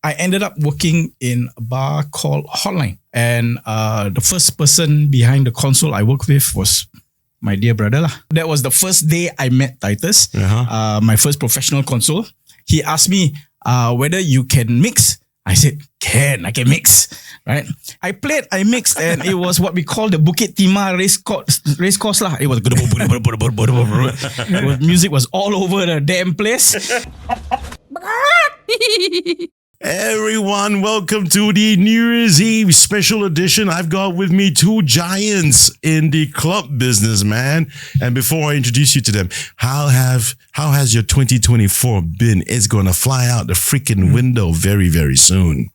I ended up working in a bar called Hotline. And the first person behind the console I worked with was my dear brother lah. That was the first day I met Titus, my first professional console. He asked me whether you can mix. I said, I can mix, right? I played, I mixed, and it was what we call the Bukit Timah race course lah. It was music was all over the damn place. Everyone, welcome to the New Year's Eve special edition. I've got with me two giants in the club business, man. And before I introduce you to them, how has your 2024 been? It's going to fly out the freaking window very, very soon.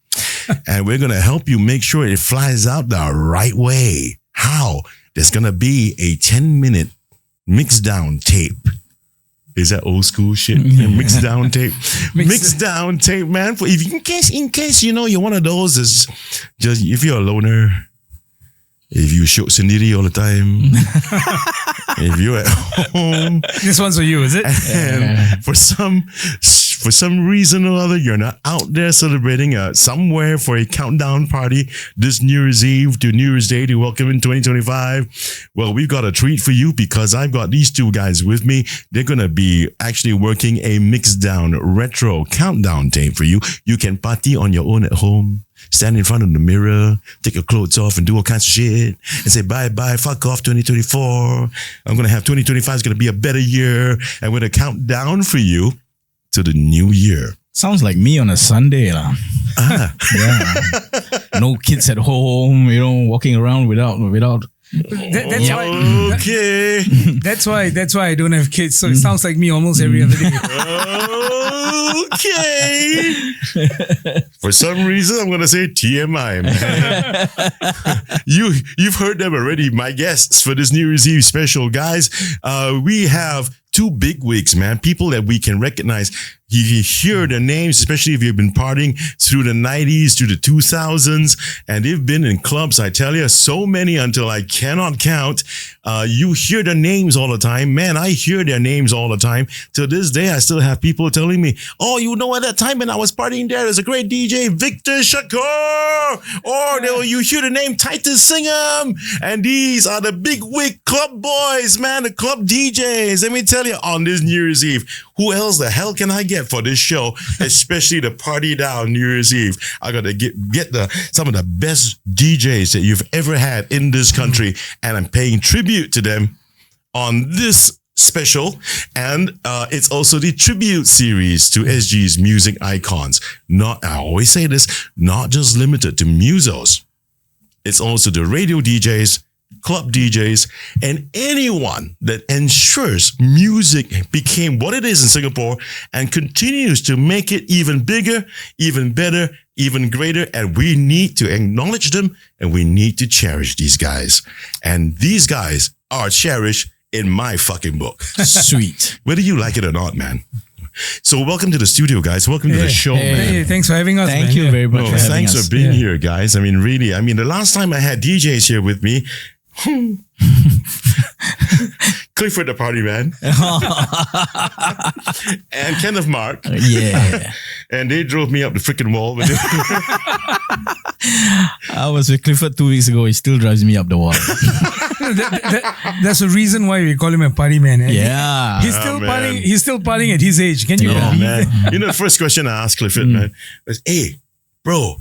And we're going to help you make sure it flies out the right way. How? There's going to be a 10-minute mix down tape. Is that old school shit? Mix down tape. Mix down tape, man. For if in case you know you're one of those is just if you're a loner, if you show sendiri all the time, if you're at home. This one's for you, is it? And for some reason or other, you're not out there celebrating somewhere for a countdown party this New Year's Eve to New Year's Day to welcome in 2025. Well, we've got a treat for you because I've got these two guys with me. They're going to be actually working a mixed down retro countdown tape for you. You can party on your own at home. Stand in front of the mirror, take your clothes off and do all kinds of shit and say bye-bye, fuck off 2024. I'm going to have 2025 is going to be a better year and we're going to count down for you to the new year. Sounds like me on a Sunday lah. Yeah. No kids at home, walking around without. That's why. Okay. That's why I don't have kids. So it sounds like me almost every other day. Okay. For some reason, I'm gonna say TMI, man. You've heard them already. My guests for this New Year's Eve special, guys. We have two big wigs, man. People that we can recognize. You hear their names, especially if you've been partying through the 90s, through the 2000s, and they've been in clubs, I tell you, so many until I cannot count. You hear their names all the time. Man, I hear their names all the time. To this day, I still have people telling me, oh, at that time when I was partying there's a great DJ, Victor Shaqur. Or you hear the name Titus Singam. And these are the big wig club boys, man, the club DJs. Let me tell you, on this New Year's Eve, who else the hell can I get for this show, especially the party down New Year's Eve? I gotta get some of the best DJs that you've ever had in this country, and I'm paying tribute to them on this special. And it's also the tribute series to SG's music icons. I always say this, not just limited to musos. It's also the radio DJs, club DJs, and anyone that ensures music became what it is in Singapore and continues to make it even bigger, even better, even greater. And we need to acknowledge them and we need to cherish these guys. And these guys are cherished in my fucking book. Sweet. Whether you like it or not, man. So welcome to the studio, guys. Welcome to the show, man. Hey, thanks for having us. Thank you very much for having thanks us. for being here, guys. I mean, really, the last time I had DJs here with me, Clifford the Party Man and Kenneth Mark. Yeah. And they drove me up the freaking wall. I was with Clifford 2 weeks ago. He still drives me up the wall. That's the reason why we call him a party man. Eh? Yeah. He's still partying. He's still partying at his age. Can you believe man. it? The first question I asked Clifford, man, was, hey, bro,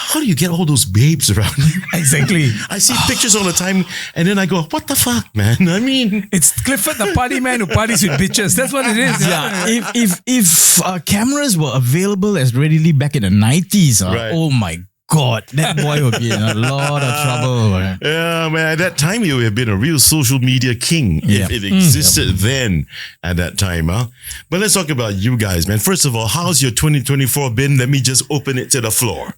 how do you get all those babes around you? Exactly. I see pictures all the time and then I go, what the fuck, man? I mean, it's Clifford the party man who parties with bitches. That's what it is. Yeah. If cameras were available as readily back in the 90s, Right. Oh my God, that boy would be in a lot of trouble. yeah, man, at that time, you would have been a real social media king if it existed then at that time. Huh? But let's talk about you guys, man. First of all, how's your 2024 been? Let me just open it to the floor.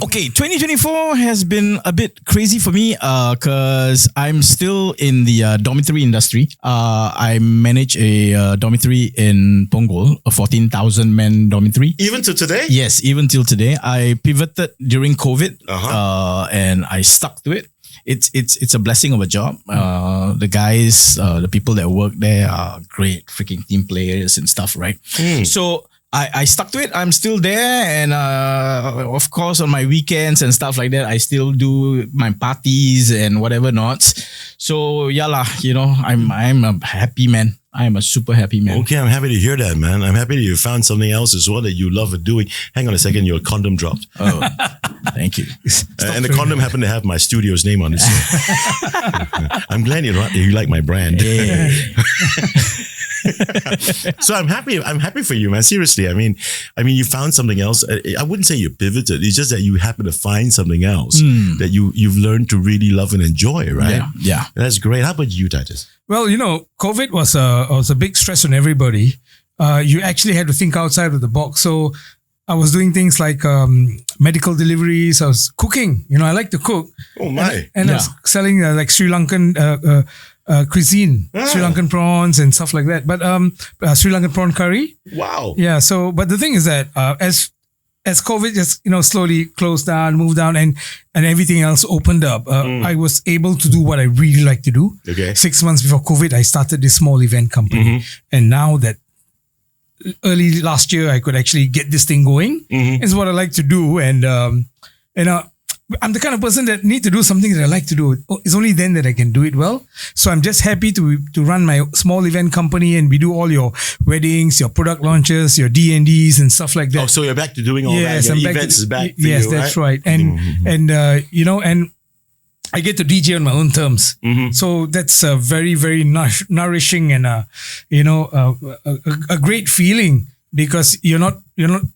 Okay, 2024 has been a bit crazy for me because I'm still in the dormitory industry. I manage a dormitory in Punggol, a 14,000-man dormitory. Even to today? Yes, even till today. I pivoted during COVID and I stuck to it. It's a blessing of a job. The guys, the people that work there are great freaking team players and stuff, right? So I stuck to it. I'm still there, and of course on my weekends and stuff like that, I still do my parties and whatever not. So yeah lah, I'm a happy man. I'm a super happy man. Okay, I'm happy to hear that, man. I'm happy that you found something else as well that you love doing. Hang on a second, your condom dropped. Oh, thank you. And the condom happened to have my studio's name on it. So. I'm glad you like my brand. Yeah. So I'm happy for you, man. Seriously. I mean, you found something else. I wouldn't say you pivoted. It's just that you happen to find something else that you've learned to really love and enjoy, right? Yeah. That's great. How about you, Titus? Well, COVID was a big stress on everybody. You actually had to think outside of the box. So I was doing things like medical deliveries. I was cooking. I like to cook. Oh my! And I was selling like Sri Lankan cuisine, Sri Lankan prawns and stuff like that. But Sri Lankan prawn curry. Wow. Yeah. So, but the thing is that as COVID just slowly closed down, moved down, and everything else opened up, I was able to do what I really like to do. Okay. 6 months before COVID, I started this small event company, and now that early last year I could actually get this thing going, is what I like to do, and I'm the kind of person that need to do something that I like to do. It's only then that I can do it well. So I'm just happy to run my small event company, and we do all your weddings, your product launches, your D&Ds and stuff like that. Oh, so you're back to doing all that. I'm Events is back for yes, you, that's right. And and I get to DJ on my own terms. So that's a very, very nourishing and a great feeling, because you're not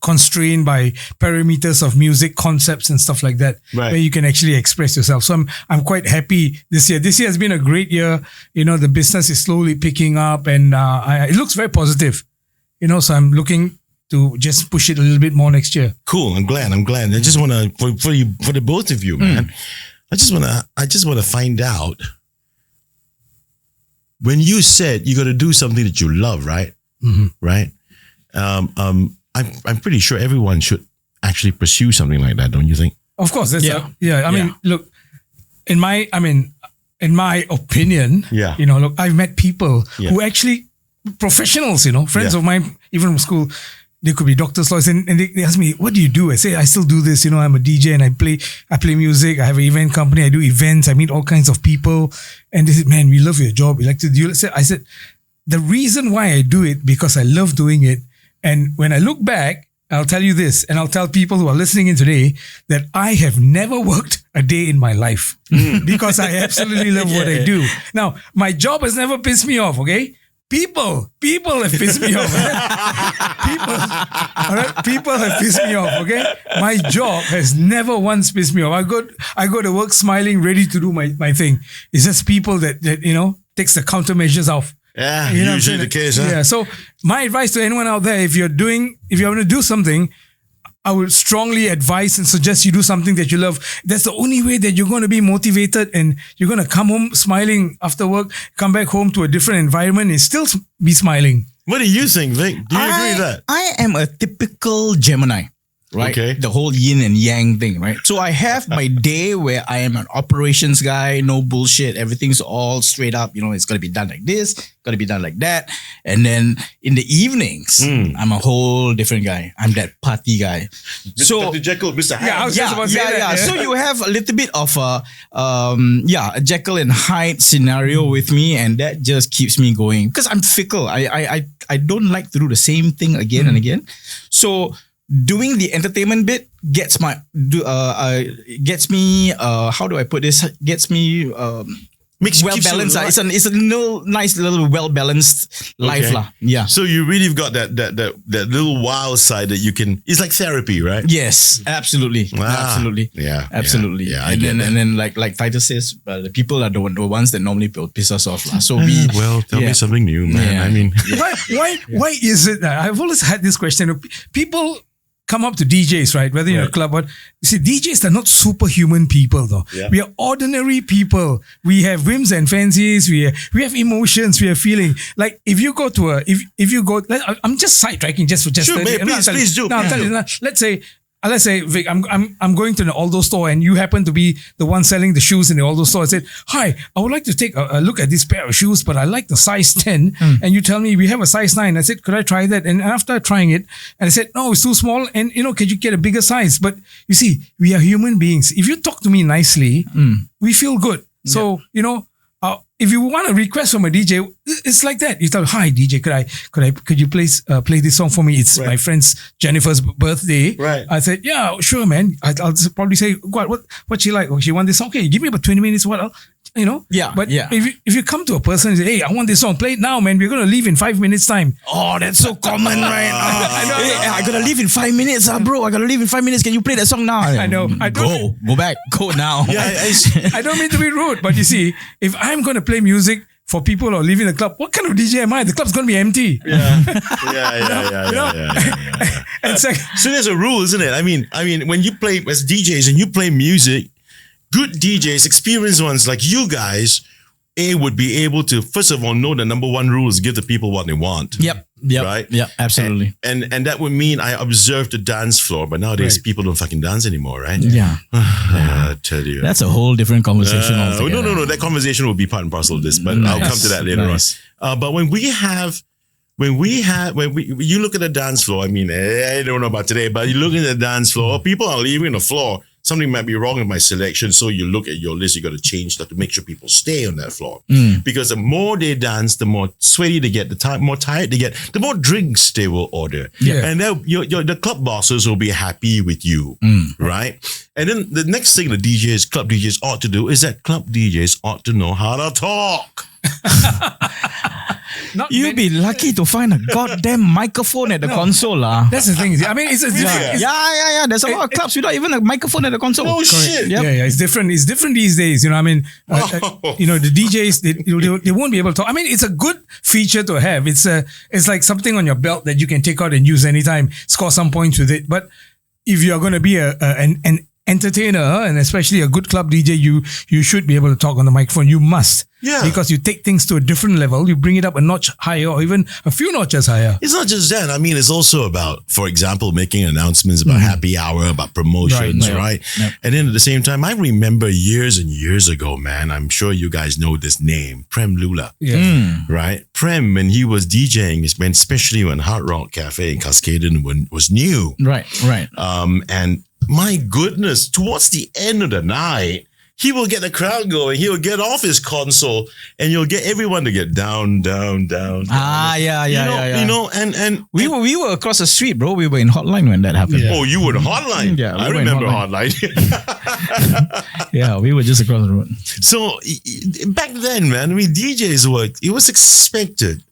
constrained by parameters of music concepts and stuff like that, right, where you can actually express yourself. So I'm quite happy this year. This year has been a great year. The business is slowly picking up, and it looks very positive. So I'm looking to just push it a little bit more next year. Cool. I'm glad. I just want to for the both of you, man. I just want to find out, when you said you got to do something that you love, right? Right. I'm pretty sure everyone should actually pursue something like that, don't you think? Of course, that's I mean, look, in my opinion, look, I've met people who actually professionals, friends of mine, even from school. They could be doctors, lawyers, and they ask me, "What do you do?" I say, "I still do this. I'm a DJ and I play music. I have an event company. I do events. I meet all kinds of people." And they said, "Man, we love your job. We like to do it." I said, the reason why I do it, because I love doing it. And when I look back, I'll tell you this, and I'll tell people who are listening in today, that I have never worked a day in my life because I absolutely love what I do. Now, my job has never pissed me off, okay? People have pissed me off. People have pissed me off, okay? My job has never once pissed me off. I go to work smiling, ready to do my thing. It's just people that takes the countermeasures off. Yeah, usually the case, huh? Yeah. So my advice to anyone out there, if you're going to do something, I would strongly advise and suggest you do something that you love. That's the only way that you're going to be motivated, and you're going to come home smiling after work, come back home to a different environment and still be smiling. What do you think, Vic? Do you agree with that? I am a typical Gemini. Right? Okay. The whole yin and yang thing, right? So I have my day where I am an operations guy, no bullshit. Everything's all straight up. It's got to be done like this, got to be done like that. And then in the evenings, I'm a whole different guy. I'm that party guy. Dr. Jekyll, Mr. Hyde. Yeah, I was just about to say that. So you have a little bit of a Jekyll and Hyde scenario with me, and that just keeps me going, because I'm fickle. I don't like to do the same thing again and again. So doing the entertainment bit gets me how do I put this? Gets me well balanced. It's a nice little well balanced life lah. Yeah. So you really got that little wild side that you can. It's like therapy, right? Yes, absolutely, absolutely. Yeah, absolutely. Yeah, and then like Titus says, the people are the ones that normally piss us off lah. So tell me something new, man. Yeah. I mean, why is it that I've always had this question? People come up to DJs, right? Whether you're in a club, but you see, DJs are not superhuman people, though. Yeah. We are ordinary people. We have whims and fancies. We have emotions. We have feeling. Like if you go to I'm just sidetracking just for sure, please do. No, I'm telling you. Let's say let's say, Vic, I'm going to the Aldo store and you happen to be the one selling the shoes in the Aldo store. I said, hi, I would like to take a look at this pair of shoes, but I like the size 10. And you tell me we have a size 9. I said, could I try that? And after trying it, and I said, no, it's too small. And could you get a bigger size? But you see, we are human beings. If you talk to me nicely, we feel good. So, if you want a request from a DJ, it's like that. You tell, hi DJ, could you please play this song for me? It's my friend's Jennifer's birthday. Right. I said, yeah, sure, man. I'll probably say, what she like? Oh, she want this song? Okay, give me about 20 minutes. What else? Yeah. But if you come to a person and say, hey, I want this song, play it now, man. We're gonna leave in 5 minutes time. Oh, that's so common, right? I know. Hey, I gotta leave in 5 minutes, bro. I gotta leave in 5 minutes. Can you play that song now? I know. Go back. Go now. Yeah, I don't mean to be rude, but you see, if I'm gonna play music for people who are leaving the club, what kind of DJ am I? The club's gonna be empty. Yeah. And So there's a rule, isn't it? I mean, when you play as DJs and you play music, good DJs, experienced ones like you guys, would be able to, first of all, know the number one rule is give the people what they want. Yep. Right? Yeah, absolutely. And that would mean I observe the dance floor, but nowadays people don't fucking dance anymore, right? Yeah. I tell you. That's a whole different conversation altogether. No. That conversation will be part and parcel of this, but I'll come to that later on. But when you look at the dance floor, I mean, I don't know about today, but you look at the dance floor, people are leaving the floor. Something might be wrong with my selection. So you look at your list, you got to change that to make sure people stay on that floor. Because the more they dance, the more sweaty they get, the more tired they get, the more drinks they will order. Yeah. And then the club bosses will be happy with you, right? And then the next thing the club DJs ought to do is that club DJs ought to know how to talk. You'd be lucky to find a goddamn microphone at the console. That's the thing. I mean, it's Yeah. There's a lot of clubs without even a microphone at the console. Oh, shit. Yep. Yeah, it's different. It's different these days. The DJs, they won't be able to talk. I mean, it's a good feature to have. It's like something on your belt that you can take out and use anytime, score some points with it. But if you're going to be an entertainer and especially a good club DJ, you should be able to talk on the microphone. You must. Yeah. Because you take things to a different level. You bring it up a notch higher or even a few notches higher. It's not just that. I mean, it's also about, for example, making announcements about happy hour, about promotions, right? Yep. And then at the same time, I remember years and years ago, man, I'm sure you guys know this name, Prem Lula. Yeah. Right? Prem, when he was DJing, especially when Hard Rock Cafe in Cascaden was new. Right. And my goodness, towards the end of the night, he will get the crowd going. He will get off his console, and you'll get everyone to get down. Yeah. And we were across the street, bro. We were in Hotline when that happened. Oh, you were in Hotline. Yeah, I remember Hotline. Yeah, we were just across the road. So back then, man, DJs it was expected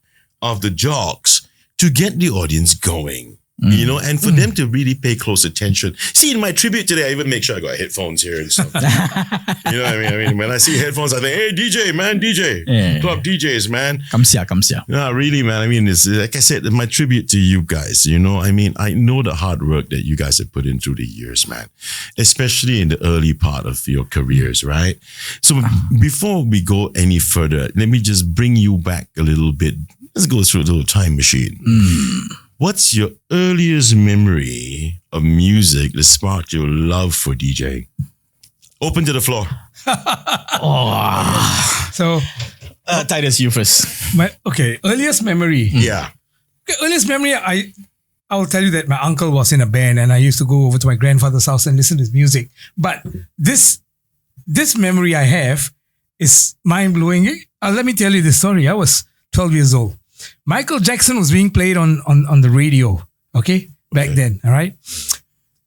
of the jocks to get the audience going. And for them to really pay close attention. See, in my tribute today, I even make sure I got headphones here and stuff. You know what I mean? When I see headphones, I think, hey, DJ, club DJs, man. Come here. No, really, man. I mean, it's like I said, my tribute to you guys. I mean, I know the hard work that you guys have put in through the years, man. Especially in the early part of your careers, right? So before we go any further, let me just bring you back a little bit. Let's go through a little time machine. What's your earliest memory of music that sparked your love for DJing? Open to the floor. So, Titus, you first. Earliest memory. Yeah. Okay, earliest memory, I will tell you that my uncle was in a band and I used to go over to my grandfather's house and listen to his music. But this memory I have is mind-blowing. Let me tell you this story. I was 12 years old. Michael Jackson was being played on the radio, back then, all right?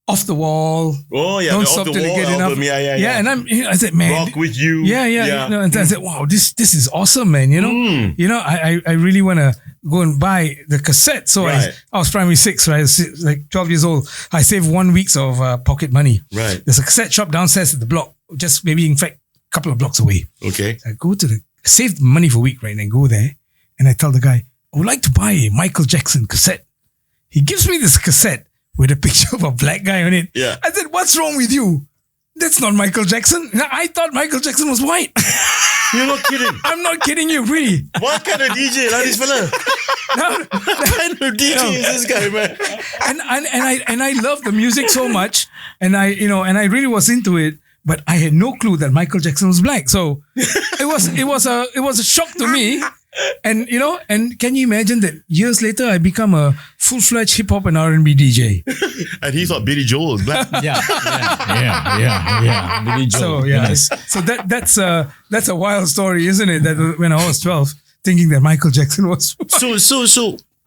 Off the Wall. Oh, yeah. Don't Stop Till You Get Enough. Yeah. And I said, man. Rock With You. Yeah. And I said, wow, this is awesome, man. I really want to go and buy the cassette. So I was primary 6, right? I was like 12 years old. I saved 1 week of pocket money. Right. There's a cassette shop downstairs at the block, just maybe, in fact, a couple of blocks away. Okay. So I saved money for a week, right? And I go there. And I tell the guy, I would like to buy a Michael Jackson cassette. He gives me this cassette with a picture of a black guy on it. Yeah. I said, what's wrong with you? That's not Michael Jackson. I thought Michael Jackson was white. You're not kidding. I'm not kidding you, really. What kind of DJ like this fella? What kind of DJ is this guy, man? And I love the music so much, and I really was into it, but I had no clue that Michael Jackson was black. So it was a shock to me. And and can you imagine that years later I become a full-fledged hip hop and R&B DJ? And he thought Billy Joel was black. Yeah. Billy Joel. So that's a wild story, isn't it? That when I was 12, thinking that Michael Jackson was.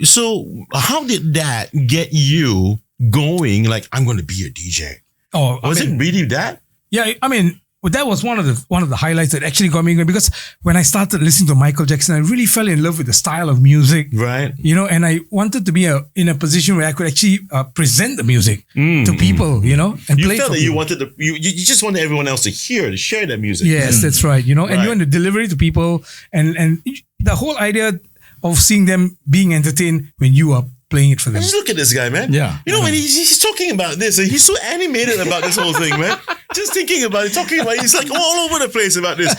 So how did that get you going? Like, I'm going to be a DJ. Oh, was it really that? Yeah, I mean, that was one of the highlights that actually got me going, because when I started listening to Michael Jackson, I really fell in love with the style of music. Right. And I wanted to be in a position where I could actually present the music to people, and you play felt for that people. you wanted you just wanted everyone else to share that music. Yes, that's right. And you want to deliver it to people, and the whole idea of seeing them being entertained when you are playing it for them. Just look at this guy, man. Yeah. When he's talking about this, and he's so animated about this whole thing, man. Just thinking about it, talking about it, he's like all over the place about this.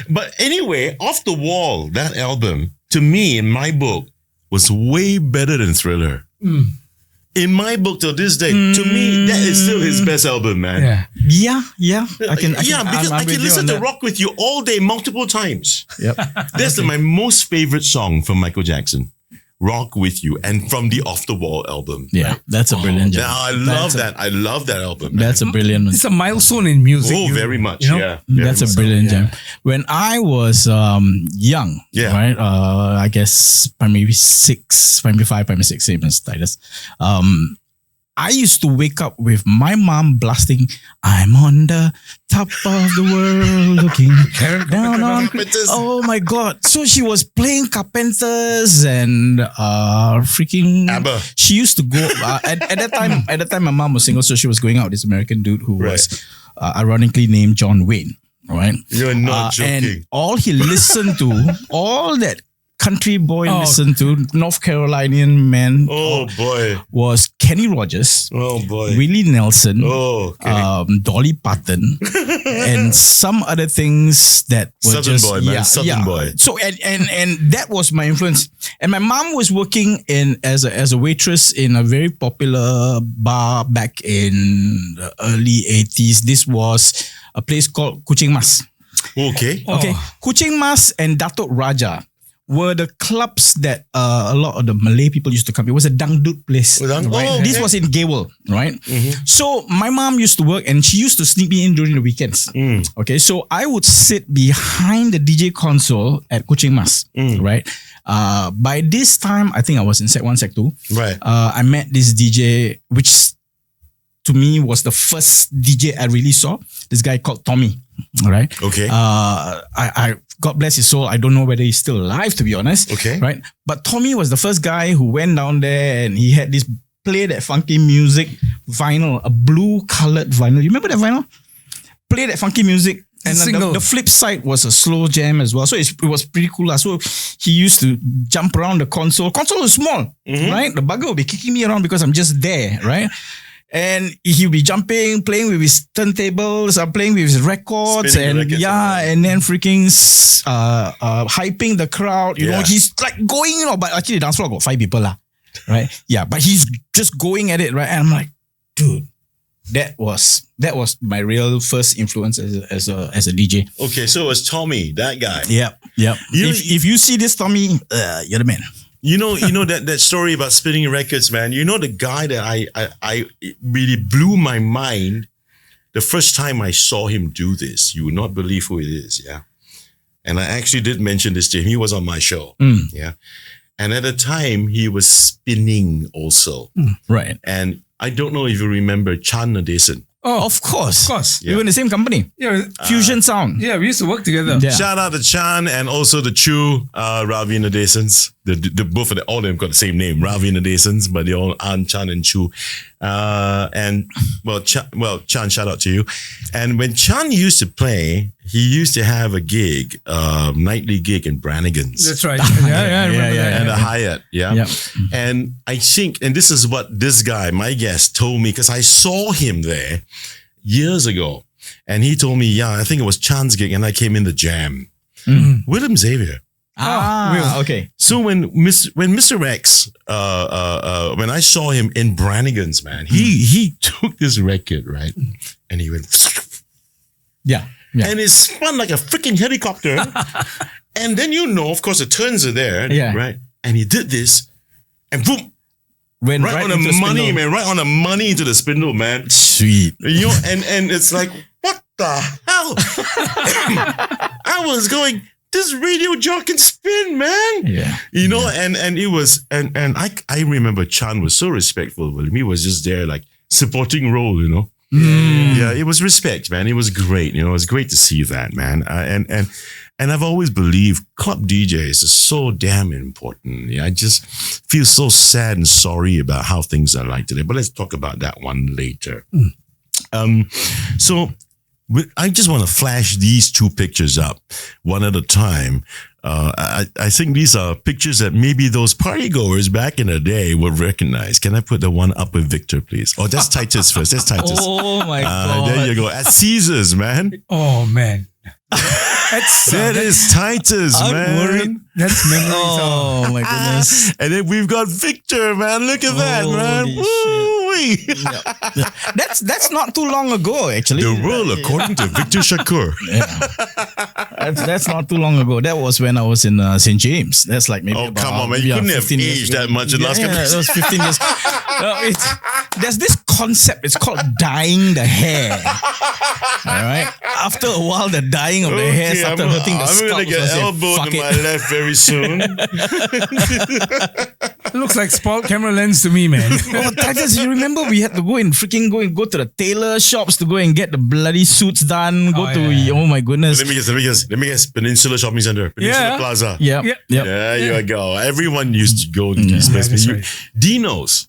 But anyway, Off the Wall, that album, to me, in my book, was way better than Thriller. In my book till this day, to me, that is still his best album, man. Yeah. Because I can listen to Rock With You all day, multiple times. Yep. That's my most favorite song from Michael Jackson. Rock With You, and from the Off the Wall album. Yeah, that's a brilliant job. I love that. I love that album. Man. That's a brilliant one. It's a milestone in music. Oh, very much. Yeah. That's a brilliant jam. When I was young, right? I guess primary 5, primary 6, same as Titus. I used to wake up with my mom blasting, "I'm on the top of the world looking down on..." Oh my God. So she was playing Carpenters and freaking ABBA. She used to go at that time my mom was single, so she was going out with this American dude who was ironically named John Wayne. Right? You're not joking. And all he listened to, all that country boy listened to, North Carolinian man. Oh boy. Was Kenny Rogers. Oh boy. Willie Nelson. Oh, okay. Dolly Parton, and some other things that were Southern just boy, man. Southern boy. So and that was my influence. And my mom was working as a waitress in a very popular bar back in the early 80s. This was a place called Kuching Mas. Okay. Okay. Kuching Mas and Datuk Raja were the clubs that a lot of the Malay people used to come. It was a dangdut place. Right? This was in Gay World, right? So my mom used to work, and she used to sneak me in during the weekends. Okay, so I would sit behind the DJ console at Kuching Mas, right? By this time, I think I was in Sec 1, Sec 2. Right. I met this DJ, which to me was the first DJ I really saw. This guy called Tommy. All right. Okay. I God bless his soul. I don't know whether he's still alive, to be honest. Okay. Right. But Tommy was the first guy who went down there, and he had this play that funky music vinyl, a blue colored vinyl. You remember that vinyl? Play that funky music. And the flip side was a slow jam as well. So it was pretty cool. So he used to jump around the console. Console was small, right? The bugger would be kicking me around because I'm just there, right? And he'll be jumping, playing with his turntables, playing with his records, and then freaking hyping the crowd. You know, he's like going, but actually the dance floor got 5 people, right? Yeah, but he's just going at it, right? And I'm like, dude, that was my real first influence as a DJ. Okay, so it was Tommy, that guy. Yep. If you see this Tommy, you're the man. You know that story about spinning records, man. You know the guy that I really blew my mind the first time I saw him do this. You would not believe who it is, yeah. And I actually did mention this to him. He was on my show, yeah. And at the time, he was spinning also, right. And I don't know if you remember Chan Nadesan. Oh, of course. Yeah. We were in the same company. Yeah. Fusion Sound. Yeah, we used to work together. Yeah. Shout out to Chan and also the Chu, Ravi and Nadesans. The both of them, all of them got the same name, Ravi and Nadesans, but they all are Chan and Chu. Chan, shout out to you. And when Chan used to play, he used to have a gig, nightly gig in Brannigan's. That's right. I remember that. And a Hyatt, Yep. And I think, and this is what this guy, my guest, told me, because I saw him there years ago. And he told me, I think it was Chan's gig, and I came in the jam. William Xavier. Okay. So when Mr. X, when I saw him in Brannigan's, man, he took this record, right? And he went, Yeah. and it spun like a freaking helicopter. And then of course, the turns are there, right? And he did this, and boom, Went right on the money, spindle. man, right on the money into the spindle, man. Sweet. You know, and it's like, what the hell? I was going, this radio jar can spin, man. Yeah. You know, and it was, and I remember Chan was so respectful with him. He was just there like supporting role, you know. Yeah, it was respect, man. It was great. You know, it was great to see that, man. And I've always believed club DJs are so damn important. Yeah, I just feel so sad and sorry about how things are like today. But let's talk about that one later. So I just want to flash these two pictures up one at a time. I think these are pictures that maybe those party goers back in the day would recognize. Can I put the one up with Victor, please? Oh, that's Titus first. That's Titus. Oh my God. There you go. At Caesars, man. Oh man. That is Titus, man. That's memories. Oh my goodness. And then we've got Victor, man. Look at that, man. Holy Woo-wee. That's not too long ago, actually. The world according to Victor Shaqur. That's not too long ago. That was when I was in St. James. That's like maybe Oh, come on, man. You couldn't have 15 years aged ago. that much in the last couple of That was 15 years. There's this concept. It's called dyeing the hair. All right. After a while, the dyeing of the hair started hurting the scalp. I'm going to get So I said, elbowed "Fuck to it." my left very soon. It looks like spoiled camera lens to me, man. Oh, Titus, you remember we had to go to the tailor shops to go and get the bloody suits done. Oh my goodness. Let me guess. Peninsula Shopping Center. Peninsula Plaza. Yeah. There you go. Everyone used to go to these places. that's right. Dino's.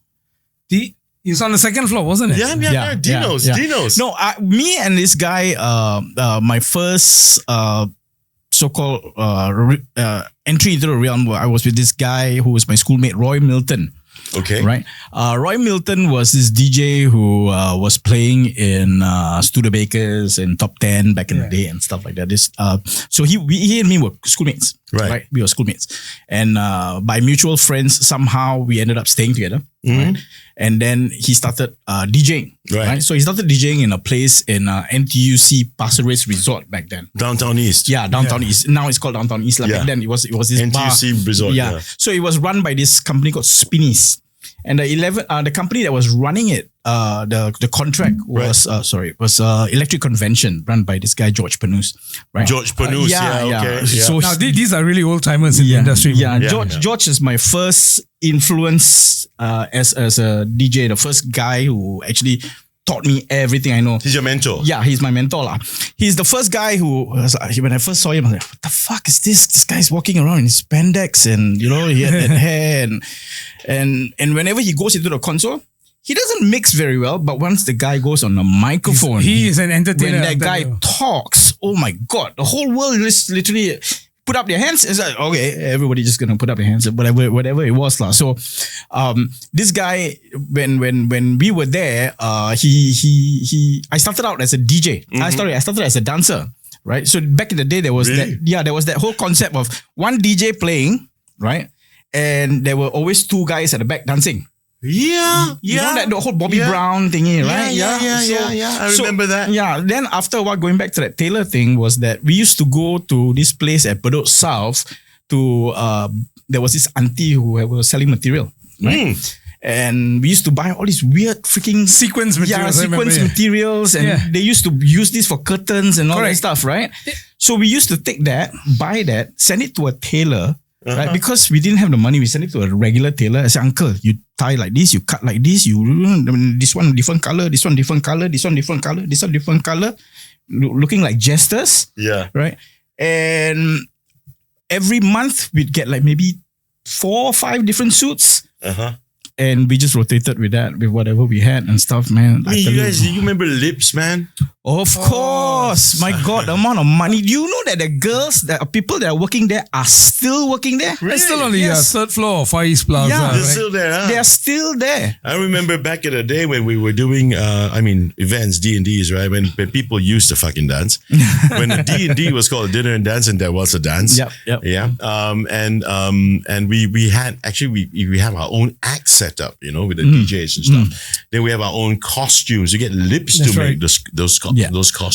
It's on the second floor, wasn't it? Yeah. Dino's. No, me and this guy, my first so-called entry into the realm, I was with this guy who was my schoolmate, Roy Milton. Okay. Right. Roy Milton was this DJ who was playing in Studebakers and Top 10 back in the day and stuff like that. So he and me were schoolmates. Right. We were schoolmates. And by mutual friends, somehow we ended up staying together. Right. And then he started DJing. Right. So he started DJing in a place in NTUC Pasir Ris Resort back then. Downtown East. Yeah, Downtown East. Now it's called Downtown East. Back then it was this NTUC bar. Resort. Yeah. So it was run by this company called Spinnies. And the company that was running it, the contract was Electric Convention, run by this guy George Panus, right? George Panus, okay. So now these are really old timers in the industry. George is my first influence as a DJ, the first guy who actually taught me everything I know. He's your mentor. Yeah, he's my mentor lah. He's the first guy who was, when I first saw him, I was like, what the fuck is this? This guy's walking around in spandex and, he had that hair and whenever he goes into the console, he doesn't mix very well, but once the guy goes on the microphone, he is an entertainer. When that guy talks, oh my God, the whole world is literally put up their hands. It's like, okay, everybody just gonna put up their hands, whatever it was lah. So, this guy, when we were there, I started out as a DJ. I started as a dancer, right? So back in the day, there was that whole concept of one DJ playing, right? And there were always two guys at the back dancing. You know that the whole Bobby Brown thingy, right? I remember that. Yeah. Then after a while, going back to that Taylor thing, was that we used to go to this place at Bedok South to there was this auntie who was selling material, right? And we used to buy all these weird freaking sequence materials. Materials, and they used to use this for curtains and all that stuff, right? So we used to take that, buy that, send it to a tailor. Right, because we didn't have the money, we sent it to a regular tailor. I said, uncle, you tie like this, you cut like this, this one different color, this one different color, this one different color, this one different color, looking like jesters. Yeah. Right. And every month we'd get like maybe 4 or 5 different suits. And we just rotated with that, with whatever we had and stuff, man. You guys, do you remember Lips, man? Of course. My God, the amount of money. Do you know that the girls, the people that are working there are still working there? They're still on the third floor of Far East Plaza. Yeah. They're right? still there, huh? They are still there. I remember back in the day when we were doing, events, D&Ds, right? When people used to fucking dance. When the D&D was called dinner and dance, and there was a dance. Yep. Yeah. And we had, actually, we have our own act set up, with the DJs and stuff. Then we have our own costumes. You get lips to make those costumes.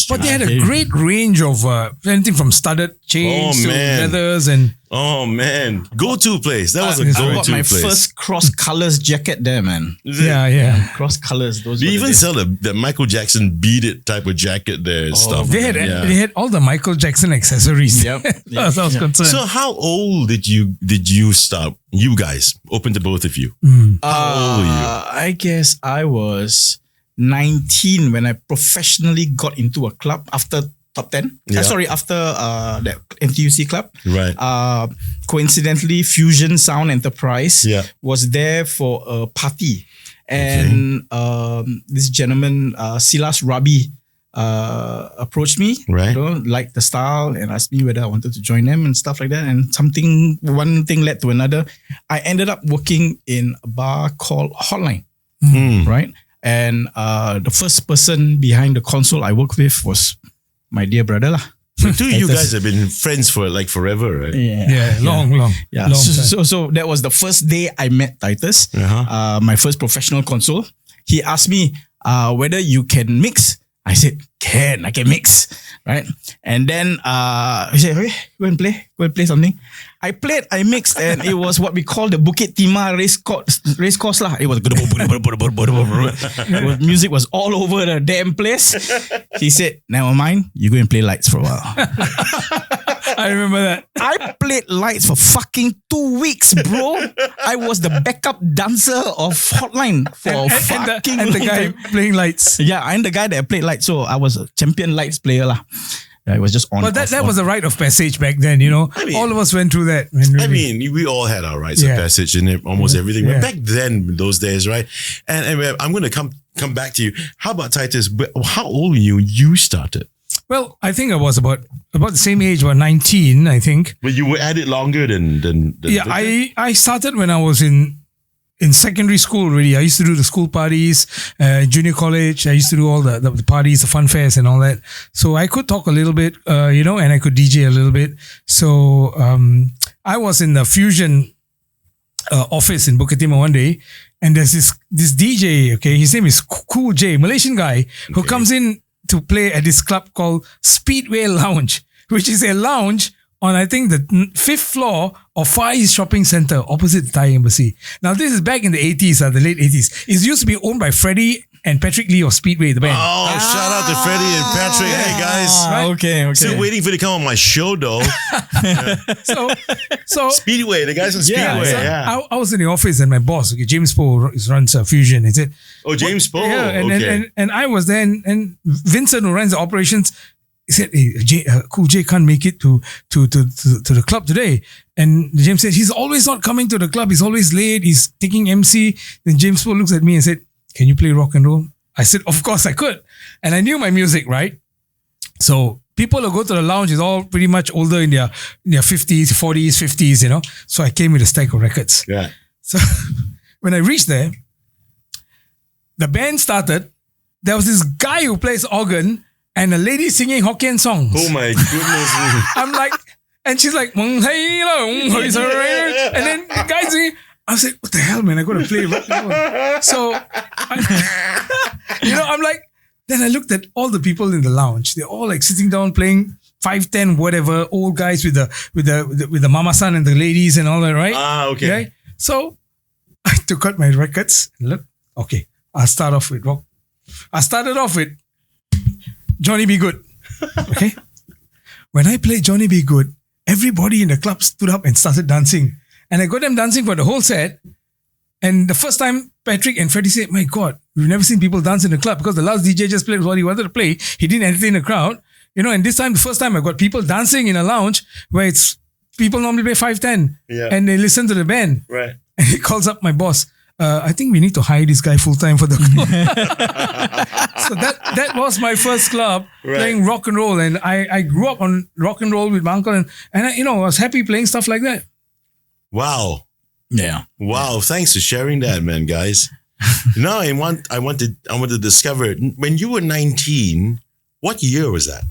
But they had a great range of anything from studded chains to leathers and... Oh man, go-to place. That was a I go-to bought my place. first cross colors jacket there, man. Yeah. Cross colors. Those They were the even days. sell the Michael Jackson beat it type of jacket there and stuff. They had all the Michael Jackson accessories. Yep. As I was concerned. So how old did you start? You guys, open to both of you. How old were you? I guess I was 19 when I professionally got into a club after Top 10. Yeah. After that NTUC club. Right. Coincidentally, Fusion Sound Enterprise was there for a party. And this gentleman, Silas Rabi, approached me, right? Liked the style and asked me whether I wanted to join them and stuff like that. And one thing led to another. I ended up working in a bar called Hotline, right? And the first person behind the console I worked with was my dear brother lah. So two of you guys have been friends for like forever, right? Yeah, long. Yeah. Long So that was the first day I met Titus, my first professional console. He asked me whether you can mix. I said, I can mix, right? And then he said, okay, go and play something. I played, I mixed, and it was what we call the Bukit Timah race course lah. It was music was all over the damn place. He said, never mind, you go and play lights for a while. I remember that. I played lights for fucking 2 weeks, bro. I was the backup dancer of Hotline for fucking and the long guy time. playing lights. Yeah, I'm the guy that played lights. So I was a champion lights player lah. It was just on. But that was a rite of passage back then, all of us went through that. We all had our rites of passage in almost everything. But back then, those days, right? And I'm going to come back to you. How about Titus? How old were you? You started. Well, I think I was about the same age, about 19, I think. But you were at it longer than Yeah, I started when I was in secondary school already. I used to do the school parties, junior college. I used to do all the parties, the fun fairs and all that. So I could talk a little bit, and I could DJ a little bit. So I was in the Fusion office in Bukit Timah one day, and there's this DJ, okay, his name is Cool J, Malaysian guy, who comes in to play at this club called Speedway Lounge, which is a lounge on, I think, the 5th floor of Far East Shopping Centre opposite the Thai Embassy. Now, this is back in the 80s, the late 80s. It used to be owned by Freddie and Patrick Lee of Speedway, the band. Oh, shout out to Freddie and Patrick. Hey, guys. Right? Okay. Still waiting for you to come on my show, though. So Speedway, the guys on Speedway. I was in the office and my boss, James Poe, runs Fusion. He said, James Poe. Yeah, and I was there, and Vincent, who runs the operations, he said, hey, Cool J can't make it to the club today. And James said, he's always not coming to the club. He's always late. He's taking MC. Then James Poe looks at me and said, can you play rock and roll? I said, of course I could. And I knew my music, right? So people who go to the lounge is all pretty much older in their 50s, 40s, 50s, So I came with a stack of records. Yeah. So when I reached there, the band started. There was this guy who plays organ and a lady singing Hokkien songs. Oh my goodness. I'm like, and she's like, and then the guy's singing. I was like, what the hell, man? I got to play rock and roll. So, I'm like, then I looked at all the people in the lounge. They're all like sitting down playing 5-10, whatever, old guys with the mama son and the ladies and all that, right? Okay. Right? So I took out my records and look, okay, I'll start off with rock. I started off with Johnny B. Good. Okay. When I played Johnny B. Good, everybody in the club stood up and started dancing. And I got them dancing for the whole set. And the first time Patrick and Freddie said, my God, we've never seen people dance in the club because the last DJ just played what he wanted to play. He didn't entertain the crowd. And this time, the first time I got people dancing in a lounge where it's people normally play 5-10 and they listen to the band. Right. And he calls up my boss. I think we need to hire this guy full time for the club. So that was my first club, playing rock and roll. And I grew up on rock and roll with my uncle. And I was happy playing stuff like that. Wow. Yeah. Wow. Thanks for sharing that, man, guys. Now I want to discover it. When you were 19, what year was that?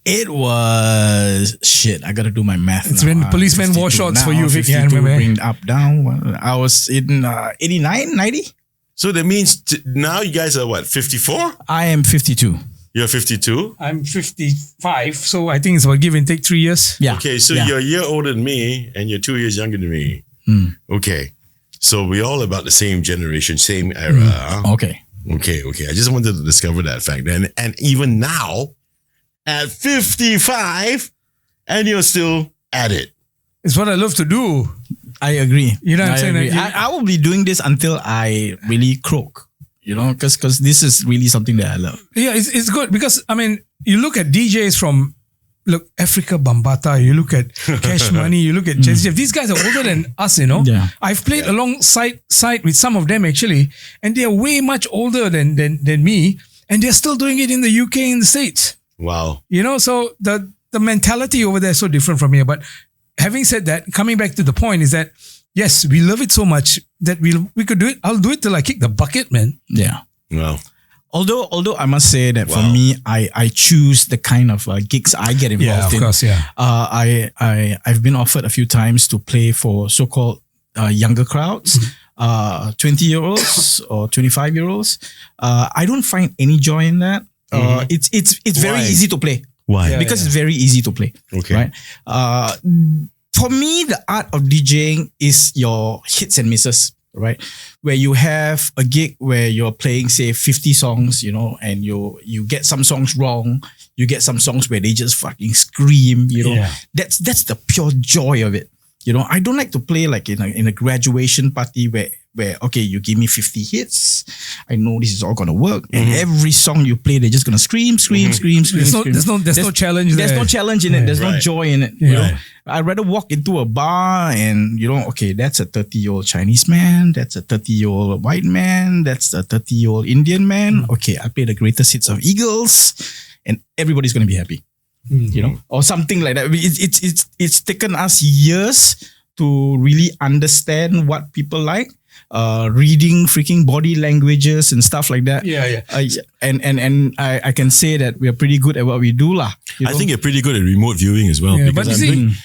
It was shit. I gotta do my math. It's when policemen wore shorts for you, Vic. Yeah, I remember. Bring up down. I was in 89, 90. So that means now you guys are what, 54? I am 52. You're 52? I'm 55, so I think it's about give and take 3 years. Yeah. Okay, so you're a year older than me and you're 2 years younger than me. Okay. So we're all about the same generation, same era. Huh? Okay. I just wanted to discover that fact. And even now, at 55, and you're still at it. It's what I love to do. I agree. You know what I'm saying? Agree. I will be doing this until I really croak. Because this is really something that I love. Yeah, it's good because, I mean, you look at DJs from, Africa Bambata, you look at Cash Money, you look at Jazzy Jeff. These guys are older than us, Yeah. I've played alongside with some of them actually, and they're way much older than me, and they're still doing it in the UK and the States. Wow. So the mentality over there is so different from here. But having said that, coming back to the point is that, yes, we love it so much that we could do it. I'll do it till I kick the bucket, man. Yeah. Wow. Although I must say that for me, I choose the kind of gigs I get involved in. Of course, yeah. I've been offered a few times to play for so-called younger crowds, 20-year-olds or 25-year-olds. I don't find any joy in that. It's very easy to play. Why? Because it's very easy to play. Okay. Right. For me, the art of DJing is your hits and misses, right? Where you have a gig where you're playing, say, 50 songs, and you get some songs wrong, you get some songs where they just fucking scream, That's the pure joy of it. I don't like to play like in a graduation party where okay, you give me 50 hits, I know this is all gonna work, and every song you play, they're just gonna scream. There's no challenge. There's no challenge in it. There's no joy in it. Yeah. I'd rather walk into a bar and okay, that's a 30-year-old Chinese man, that's a 30-year-old white man, that's a 30-year-old Indian man. Okay, I play the greatest hits of Eagles, and everybody's gonna be happy. Or something like that. It's taken us years to really understand what people like. Reading freaking body languages and stuff like that. Yeah. And I can say that we are pretty good at what we do lah. I think you're pretty good at remote viewing as well. Yeah, because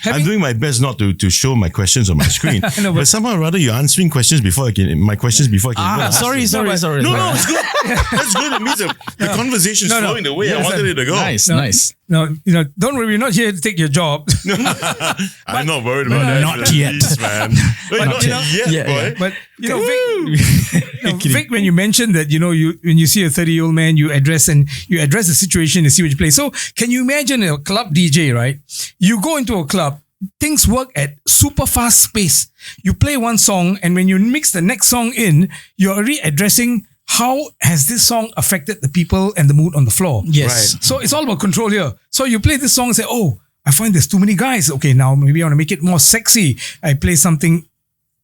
I'm doing my best not to show my questions on my screen. But somehow or other you're answering questions before I can. Sorry. No, it's good. That's good. It means the conversation's flowing the way I wanted it to go. Nice. No, don't worry. We're not here to take your job. I'm not worried about that. Not yet, man. Not yet, boy. But Vic, when you mentioned that, when you see a 30-year-old man, you address the situation and see what you play. So can you imagine a club DJ, right? You go into a club, things work at super fast pace. You play one song, and when you mix the next song in, you're already addressing how has this song affected the people and the mood on the floor. Yes. Right. So it's all about control here. So you play this song and say, oh, I find there's too many guys. Okay, now maybe I want to make it more sexy. I play something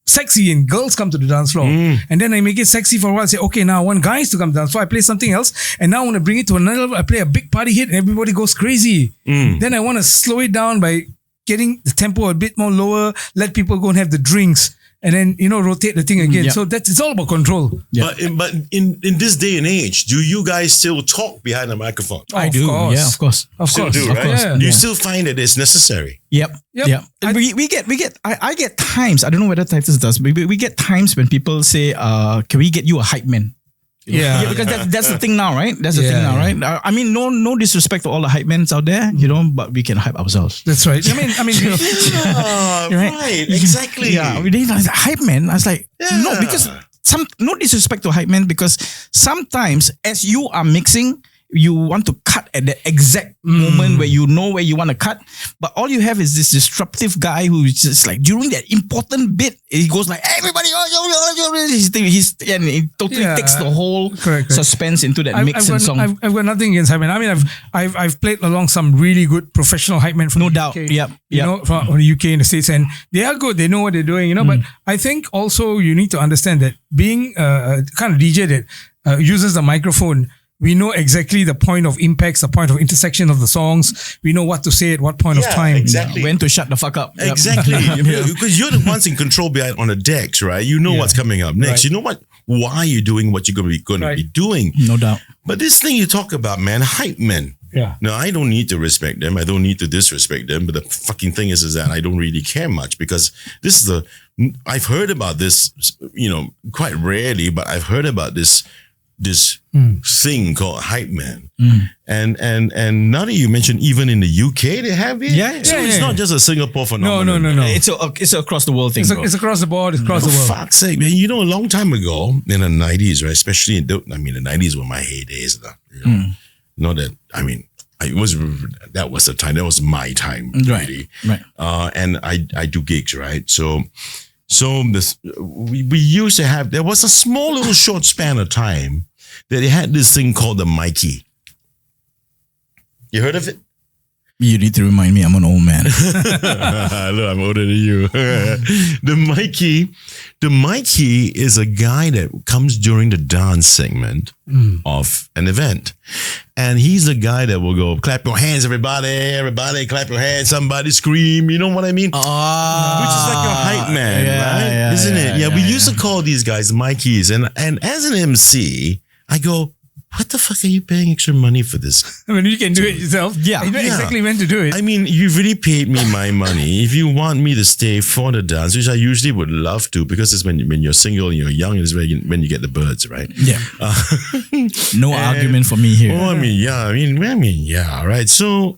sexy and girls come to the dance floor. And then I make it sexy for a while. I say, okay, now I want guys to come to the dance floor. I play something else. And now I want to bring it to another level. I play a big party hit and everybody goes crazy. Then I want to slow it down by getting the tempo a bit more lower, let people go and have the drinks. And then, rotate the thing again. So it's all about control. Yeah. But in this day and age, do you guys still talk behind the microphone? I do. Course. Yeah, of course. Still do, right? Yeah. Do you still find that it's necessary? Yep. I get times, I don't know whether Titus does, but we get times when people say, can we get you a hype man? Yeah. Because that's the thing now, right? That's the thing now, right? I mean, no disrespect to all the hype men out there, but we can hype ourselves. That's right. I mean, right, exactly. Yeah, we didn't like hype man. I was like, no, because no disrespect to hype men, because sometimes as you are mixing, you want to cut at the exact moment where you know where you want to cut, but all you have is this disruptive guy who is just like during that important bit, he goes like, everybody, and he totally takes the whole suspense into that mix and song. I've got nothing against hype men. I mean, I've played along some really good professional hype men from No the doubt. UK, Yep. you know, from the UK and the States, and they are good. They know what they're doing, you know. But I think also you need to understand that being a kind of DJ that uses the microphone, we know exactly the point of impacts, the point of intersection of the songs. We know what to say at what point of time. Exactly. When to shut the fuck up. Yep. Exactly. Because you're the ones in control behind on the decks, right? You know what's coming up next. Right. You know why you're doing what you're going to be doing. No doubt. But this thing you talk about, man, hype men. Yeah. No, I don't need to respect them. I don't need to disrespect them. But the fucking thing is that I don't really care much because this is I've heard about this, you know, quite rarely, but I've heard about this thing called hype man. And now that you mentioned, even in the UK, they have it. Yeah. So it's not just a Singapore phenomenon. No. It's across the world thing. It's across the board. It's across the world. For fuck's sake, man. You know, a long time ago, in the 90s, right? Especially the 90s were my heydays. You know? Not that, I mean, that was the time. That was my time, really. Right. And I do gigs, right? So we used to have, there was a small little short span of time that they had this thing called the Mikey. You heard of it? You need to remind me, I'm an old man. Look, I'm older than you. The Mikey is a guy that comes during the dance segment of an event. And he's the guy that will go, clap your hands, everybody, clap your hands, somebody scream, you know what I mean? Which is like your hype man, right? Isn't it? Yeah, we used to call these guys Mikeys. And as an MC, I go, what the fuck are you paying extra money for this? I mean, you can do it yourself. Yeah. You know exactly when to do it. I mean, you've really paid me my money. If you want me to stay for the dance, which I usually would love to, because it's when you're single and you're young, is when you get the birds, right? Yeah. No argument for me here. Oh, I mean, yeah, right. So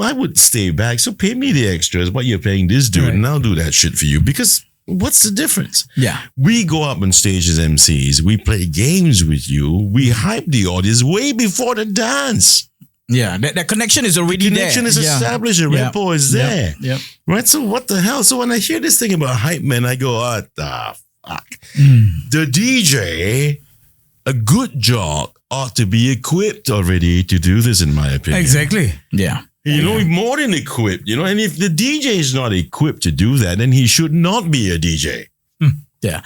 I would stay back. So pay me the extras, what you're paying this dude, and I'll do that shit for you. Because what's the difference? Yeah. We go up on stage as MCs. We play games with you. We hype the audience way before the dance. Yeah. That connection is already there. Connection is established. The rapport is there. Yeah. Right? So what the hell? So when I hear this thing about hype men, I go, what the fuck? The DJ, a good jock, ought to be equipped already to do this, in my opinion. Exactly. Yeah. You know, more than equipped, you know, and if the DJ is not equipped to do that, then he should not be a DJ. Yeah.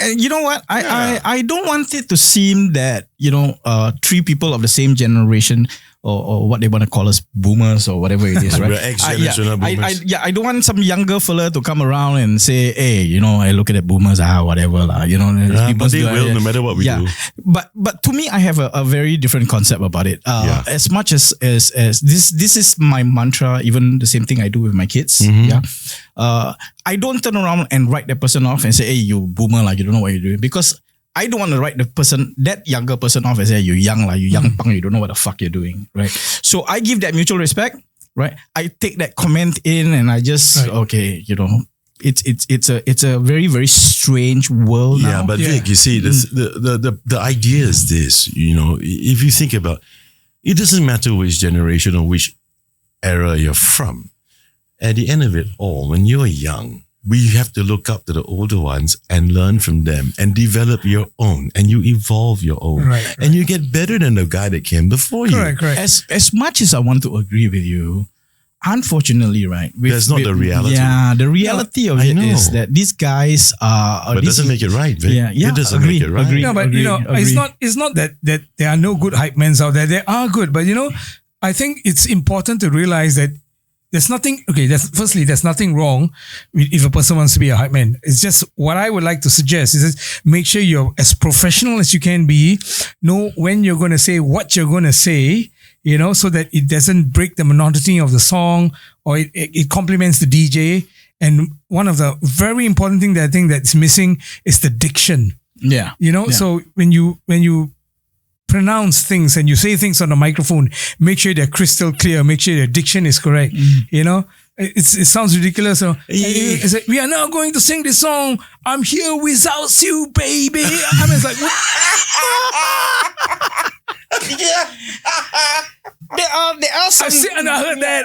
You know what? I don't want it to seem that, you know, three people of the same generation or what they want to call us, boomers or whatever it is, right? We're ex-generation boomers. I don't want some younger fella to come around and say, hey, you know, I look at the boomers, whatever, you know. But they will, no matter what we do. But to me, I have a very different concept about it. As much as this is my mantra, even the same thing I do with my kids. Yeah. I don't turn around and write that person off and say, hey, you boomer, like you don't know what you're doing, because I don't want to write that younger person off and say, you young punk, you don't know what the fuck you're doing, right? So I give that mutual respect, right? I take that comment in and I just, okay, you know, it's a very, very strange world now. But Vic, you see, this, the idea is this, you know, if you think about, it doesn't matter which generation or which era you're from. At the end of it all, when you're young, we have to look up to the older ones and learn from them and develop your own, and you evolve your own. Right. And you get better than the guy that came before you. Correct. As much as I want to agree with you, unfortunately, right? That's not the reality. Yeah, the reality of it is that these guys are... But it doesn't make it right, Vic. Yeah, it doesn't make it right. No, but you know, it's not that there are no good hype men out there. There are good, but you know, I think it's important to realize that there's nothing, there's nothing wrong if a person wants to be a hype man. It's just what I would like to suggest is that make sure you're as professional as you can be, know when you're going to say what you're going to say, you know, so that it doesn't break the monotony of the song or it complements the DJ. And one of the very important things that I think that's missing is the diction. Yeah. You know, so when you pronounce things and you say things on the microphone, make sure they're crystal clear, make sure their diction is correct. You know, it sounds ridiculous. So it's like, we are now going to sing this song, I'm here without you, baby. I mean, it's like, There are some. I heard that.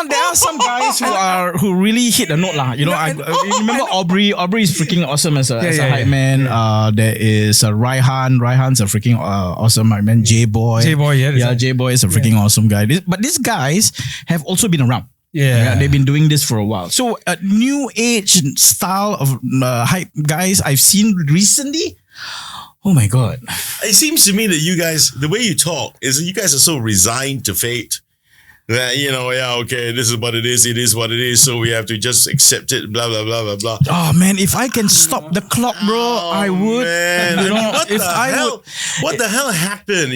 There are some guys who really hit the note lah. You know, I remember Aubrey. Aubrey is freaking awesome as a hype man. There is Raihan. Raihan's a freaking awesome hype man. J-Boy. J-Boy is a freaking awesome guy. But these guys have also been around. Yeah, they've been doing this for a while. So a new age style of hype guys I've seen recently. Oh my God. It seems to me that you guys, the way you talk is that you guys are so resigned to fate. That, okay, this is what it is what it is, so we have to just accept it, blah, blah, blah, blah, blah. Oh man, if I can stop the clock, bro, I would. Man. What the hell happened,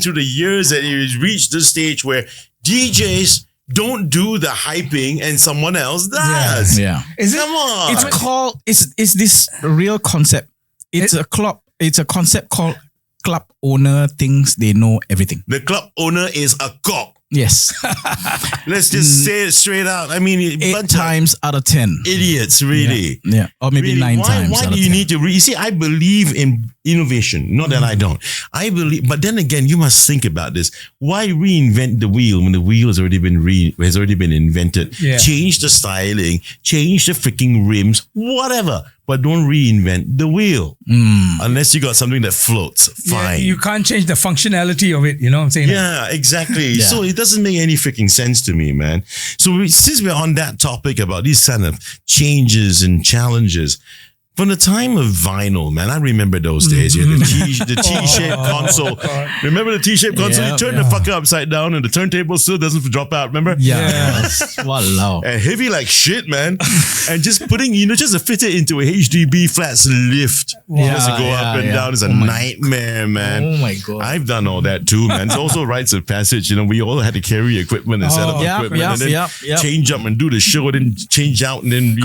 through the years that you reached this stage where DJs don't do the hyping and someone else does. Yeah. Come on. It's this real concept. It's a concept called club owner thinks they know everything. The club owner is a cock. Yes. Let's just say it straight out. 8 times out of 10. Idiots, really. Yeah. Or maybe really? 9 times. Why do you need to you see, I believe in innovation. Not that I don't. I believe, but then again, you must think about this. Why reinvent the wheel when the wheel has already been invented? Yeah. Change the styling, change the freaking rims, whatever. But don't reinvent the wheel. Unless you got something that floats. Fine. Yeah, you can't change the functionality of it, you know what I'm saying? Yeah, exactly. Yeah. So it doesn't make any freaking sense to me, man. So since we're on that topic about these kind of changes and challenges, from the time of vinyl, man, I remember those days. You had the T-shaped console. Remember the T-shaped console? You turn the fucker upside down and the turntable still doesn't drop out, remember? Yeah. Walao. And heavy like shit, man. And just putting, just to fit it into a HDB flats lift. To go up and down is a nightmare, man. Oh my God. I've done all that too, man. It's also rites of passage. We all had to carry equipment and set up equipment and then change up and do the show, then change out and then,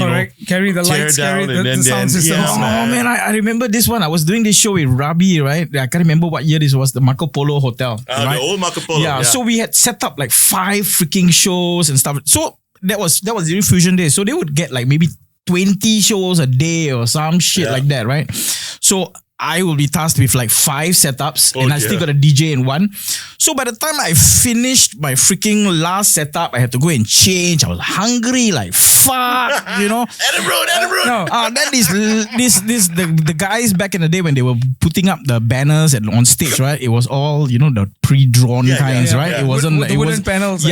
carry the lights, down carry and the sound system. Man, I remember this one. I was doing this show with Rabi, right? I can't remember what year this was. The Marco Polo Hotel. Right? The old Marco Polo. Yeah, so we had set up like 5 freaking shows and stuff. So that was during Fusion Days. So they would get like maybe 20 shows a day or some shit like that, right? So I will be tasked with like 5 setups and I still got a DJ in one. So by the time I finished my freaking last setup, I had to go and change. I was hungry like fuck, Edinburgh. No, that is the guys back in the day when they were putting up the banners on stage, right? It was all the pre-drawn kinds, right? It wasn't like wooden panels.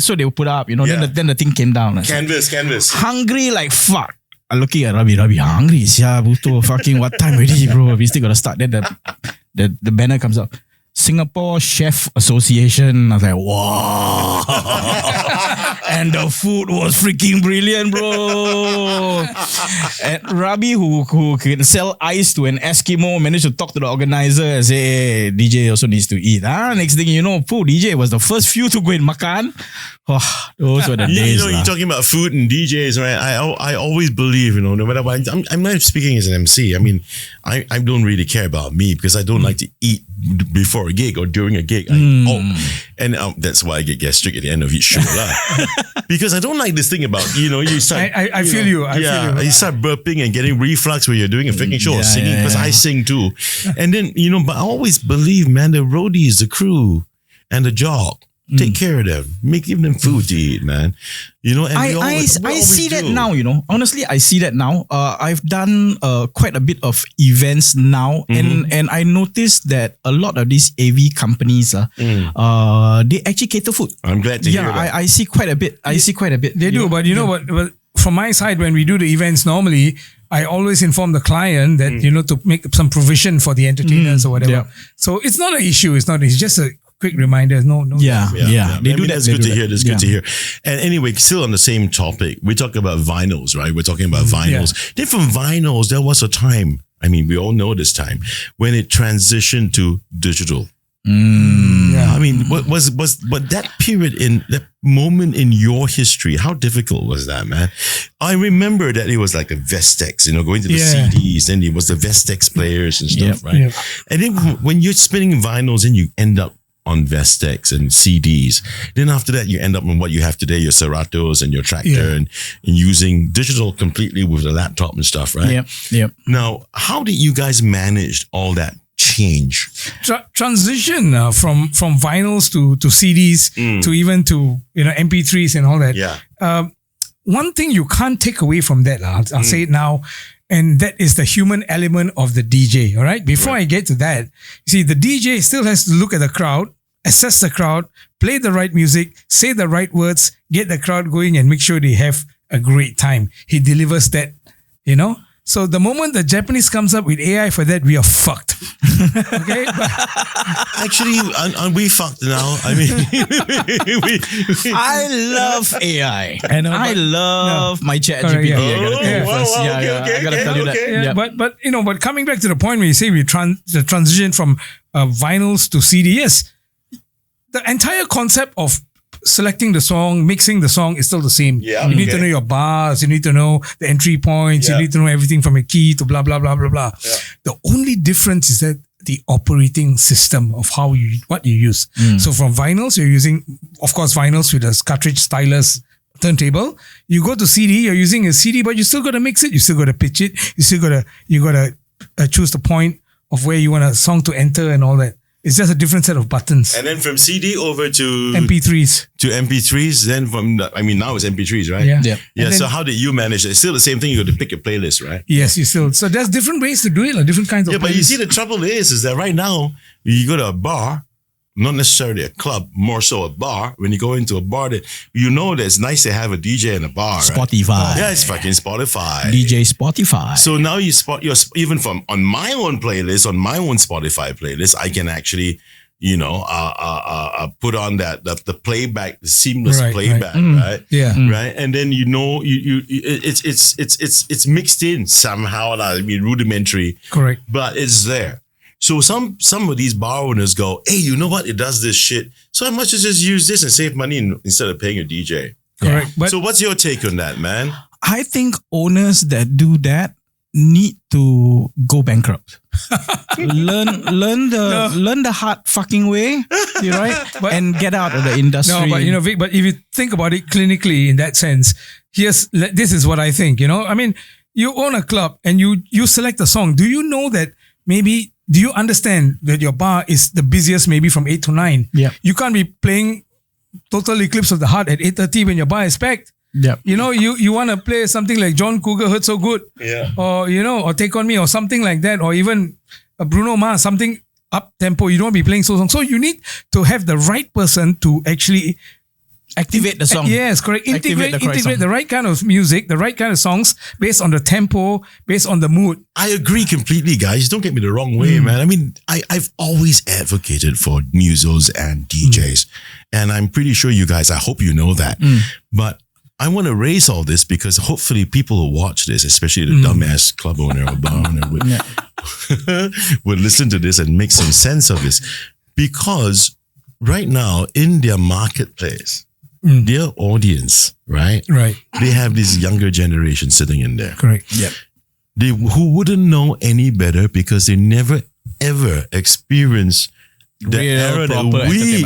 So they would put up, then the thing came down. Canvas. Hungry like fuck. I'm looking at Rabi hungry. Yeah, buto fucking what time already, bro? We still gotta start. Then the banner comes up. Singapore Chef Association. I was like, wow. And the food was freaking brilliant, bro. And Rabi, who can sell ice to an Eskimo, managed to talk to the organizer and say, hey, DJ also needs to eat. Next thing you know, DJ was the first few to go and makan. Oh, those were the days. You're talking about food and DJs, right? I always believe, no matter what, I'm not speaking as an MC. I don't really care about me because I don't like to eat before a gig or during a gig. That's why I get gastric at the end of each show. Because I don't like this thing about, you start... I feel you. You start burping and getting reflux when you're doing a freaking show or singing, because I sing too. And then, but I always believe, man, the roadies, the crew, and the jock, take care of them. Give them food to eat, man. And I see that now, Honestly, I see that now. I've done quite a bit of events now, and I noticed that a lot of these AV companies, they actually cater food. I'm glad to hear that. I see quite a bit. They do, but what? From my side, when we do the events normally, I always inform the client that, to make some provision for the entertainers or whatever. Yeah. So it's not an issue. It's just a quick reminder. No. Yeah. They do that. That's good to hear. That's good to hear. And anyway, still on the same topic, we talk about vinyls, right? We're talking about vinyls. Then from vinyls, there was a time, we all know this time, when it transitioned to digital. What was that period in that moment in your history? How difficult was that, man? I remember that it was like a Vestex, going to the CDs, and it was the Vestex players and stuff, right? Yep. And then when you're spinning vinyls and you end up on Vestex and CDs, then after that you end up on what you have today, your Seratos and your Tractor, and using digital completely with the laptop and stuff, right? Yep. Now, how did you guys manage all that change? Transition from vinyls to CDs to even to MP3s and all that. Yeah. One thing you can't take away from that, I'll say it now, and that is the human element of the DJ. All right. Before I get to that, you see, the DJ still has to look at the crowd, assess the crowd, play the right music, say the right words, get the crowd going, and make sure they have a great time. He delivers that, So the moment the Japanese comes up with AI for that, we are fucked. Okay? Actually, aren't we fucked now? I mean, I love AI. And I love my chat Correct, GPT. yeah. I gotta tell you first. I gotta tell you that. Yeah. But coming back to the point where you say the transition from vinyls to CD, yes, the entire concept of selecting the song, mixing the song is still the same. Yeah, you need to know your bars, you need to know the entry points, you need to know everything from a key to blah, blah, blah, blah, blah. Yeah. The only difference is that the operating system of what you use. So from vinyls, you're using, of course, vinyls with a cartridge, stylus, turntable. You go to CD, you're using a CD, but you still got to mix it, you still got to pitch it, you got to choose the point of where you want a song to enter and all that. It's just a different set of buttons. And then from CD over to MP3s. To MP3s, then now it's MP3s, right? Yeah. So how did you manage it? It's still the same thing. You got to pick your playlist, right? Yes, you still. So there's different ways to do it, like different kinds of playlists. But you see, the trouble is that right now, you go to a bar, not necessarily a club, more so a bar. When you go into a bar, that that it's nice to have a DJ in a bar. Spotify. Right? Yeah, it's fucking Spotify. DJ Spotify. So now you're even from on my own playlist, on my own Spotify playlist, I can actually, put on the playback, the seamless playback, right? Yeah. Right. And then it's mixed in somehow. Rudimentary. Correct. But it's there. So some of these bar owners go, hey, you know what? It does this shit. So I must just use this and save money instead of paying a DJ. Correct. But so what's your take on that, man? I think owners that do that need to go bankrupt. learn the hard fucking way, right? And get out of the industry. No, but Vic, but if you think about it clinically in that sense, this is what I think. I mean, you own a club and you select a song. Do you know that maybe? Do you understand that your bar is the busiest maybe from 8 to 9? Yeah. You can't be playing Total Eclipse of the Heart at 8:30 when your bar is packed. Yeah. You want to play something like John Cougar Hurt So Good. Yeah. Or, or Take On Me or something like that. Or even Bruno Mars, something up tempo. You don't be playing so long. So you need to have the right person to actually activate the song. Yes, correct. Integrate the the right kind of music, the right kind of songs based on the tempo, based on the mood. I agree completely, guys. Don't get me the wrong way, man. I mean, I've always advocated for musos and DJs. And I'm pretty sure you guys, I hope you know that. But I want to raise all this because hopefully people who watch this, especially the dumbass club owner or bar owner, would listen to this and make some sense of this. Because right now in their marketplace, their audience, right? They have this younger generation sitting in there. Correct. Yeah. Who wouldn't know any better because they never ever experienced the era that we,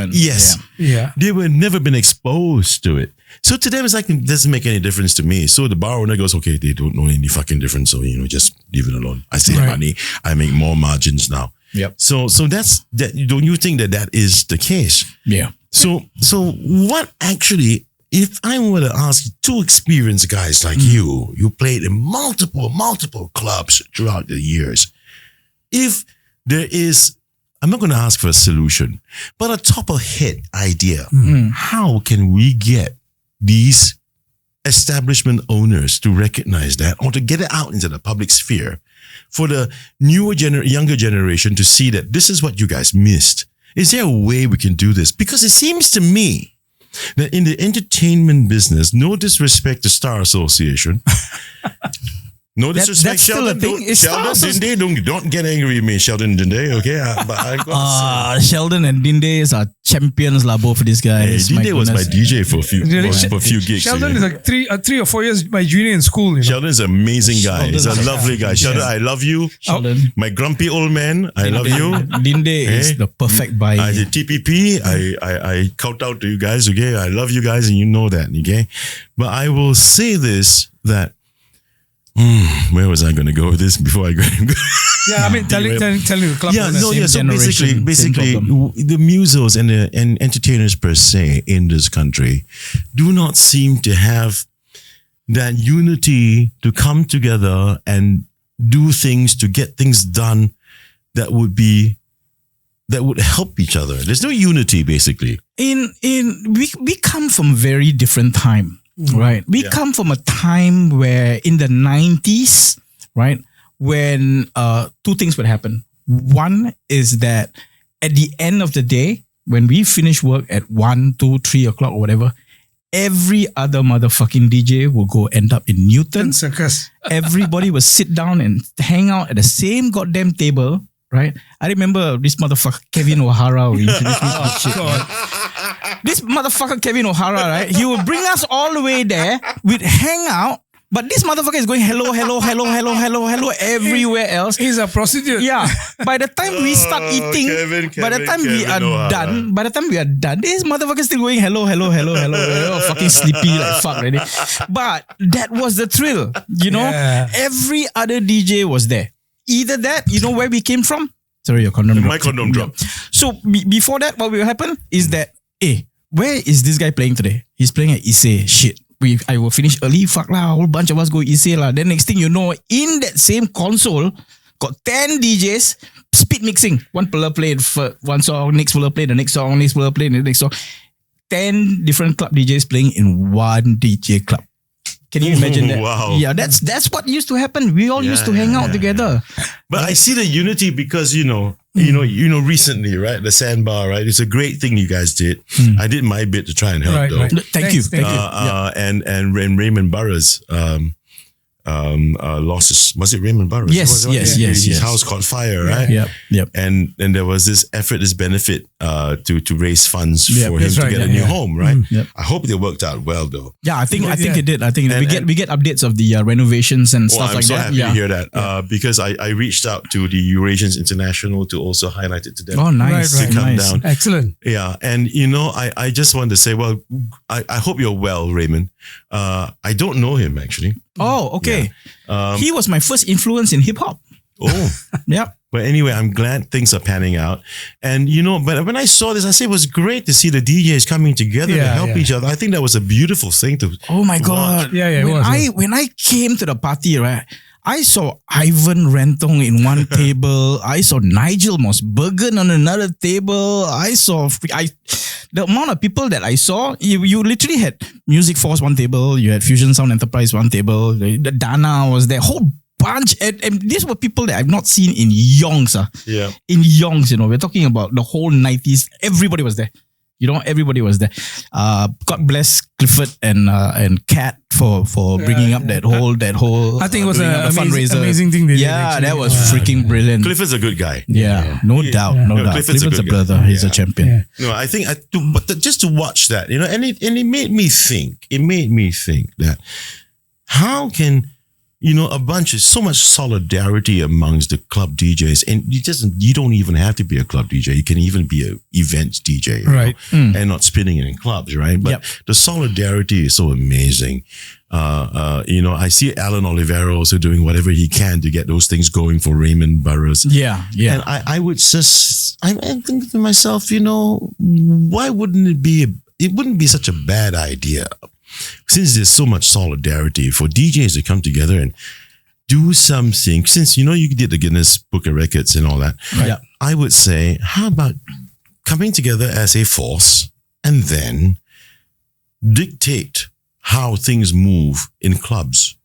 they were never been exposed to it. So to them, it's like, it doesn't make any difference to me. So the bar owner goes, okay, they don't know any fucking difference. So, just leave it alone. I save money. I make more margins now. Yep. So that's that. Don't you think that is the case? Yeah. So what actually, if I were to ask two experienced guys like you played in multiple clubs throughout the years. If there is, I'm not going to ask for a solution, but a top of head idea. How can we get these establishment owners to recognize that, or to get it out into the public sphere for the younger generation to see that this is what you guys missed? Is there a way we can do this? Because it seems to me that in the entertainment business, no disrespect to Star Association, no disrespect, that's Sheldon. Don't get angry with me, Sheldon Dinde. Okay, but I got Sheldon and Dinde are champions, both of these guys. Hey, Dinde was my DJ for a few gigs. Sheldon is like 3 or 4 years my junior in school. Sheldon's an amazing guy. He's a lovely guy. Sheldon, I love you. Sheldon, my grumpy old man, I love you. Dinde is the perfect buy. I did TPP. I count out to you guys. Okay, I love you guys, and you know that. Okay, but I will say this, that Where was I going to go with this before I go? Yeah, I mean, tell you the club. Yeah, owners. no, yeah. So generation, basically, the musos and the entertainers per se in this country do not seem to have that unity to come together and do things, to get things done that would help each other. There's no unity, basically. We come from very different time, right? We come from a time where in the 90s, right, when two things would happen. One is that at the end of the day, when we finish work at 1, 2, 3 o'clock or whatever, every other motherfucking DJ will go end up in Newton. Circus. Everybody will sit down and hang out at the same goddamn table, right? I remember this motherfucker Kevin O'Hara who introduced me to this shit. This motherfucker Kevin O'Hara, right? He will bring us all the way there. We'd hang out. But this motherfucker is going hello everywhere else. He's a prostitute. Yeah. By the time we start eating, by the time we are done, this motherfucker is still going hello. Fucking sleepy like fuck already. But that was the thrill, you know? Yeah. Every other DJ was there. Either that, you know where we came from? Sorry, your condom dropped. My condom dropped. So before that, what will happen is that, where is this guy playing today? He's playing at Ise. Shit. I will finish early. Fuck lah. A whole bunch of us go Ise lah. Then next thing you know, in that same console, got 10 DJs speed mixing. One fella played for one song, next fella played the next song, next fella played the next song. 10 different club DJs playing in one DJ club. Can you imagine that? Wow. Yeah, that's what used to happen. We all used to hang out together. But I see the unity because, you know, recently, right? The sandbar, right? It's a great thing you guys did. I did my bit to try and help, though. Right. Thank you. And Raymond Burroughs lost his, was it Raymond Burroughs? Yes. His house caught fire, right? Yep. And there was this effort, this benefit to raise funds for him to get a new home, right? Yep. I hope they worked out well, though. Yeah, I think it did. I think we get updates of the renovations and stuff like that. I'm so happy to hear that because I reached out to the Eurasians International to also highlight it to them. Oh, nice. To come down. Excellent. Yeah. And, you know, I just want to say, well, I hope you're well, Raymond. I don't know him, actually. Oh, okay. Yeah. He was my first influence in hip hop. Oh. Yeah. But anyway, I'm glad things are panning out. And, you know, but when I saw this, I said it was great to see the DJs coming together to help each other. I think that was a beautiful thing to Oh my God. watch. Yeah, When I came to the party, right, I saw Ivan Rentong in one table. I saw Nigel Mossbergen on another table. The amount of people that I saw, you literally had Music Force one table, you had Fusion Sound Enterprise one table, the Dana was there, whole bunch. And these were people that I've not seen in yonks. Yeah. In yonks, you know, we're talking about the whole 90s. Everybody was there. You know, everybody was there. God bless Clifford and Kat for bringing up that whole. I think it was an fundraiser. amazing thing. They did, that was freaking brilliant. Clifford's a good guy. Yeah, no doubt. Clifford's Clifford's a a good brother. guy. He's a champion. Yeah. No, I think, but just to watch that, you know, and it made me think. It made me think that how can, you know, so much solidarity amongst the club DJs, and you don't even have to be a club DJ. You can even be an event DJ, right? And not spinning it in clubs, right? But the solidarity is so amazing. You know, I see Alan Olivero also doing whatever he can to get those things going for Raymond Burroughs. Yeah. And I'm thinking to myself, you know, why wouldn't it wouldn't be such a bad idea, since there's so much solidarity, for DJs to come together and do something. Since, you know, you did the Guinness Book of Records and all that, Right. Yeah. I would say, how about coming together as a force and then dictate how things move in clubs,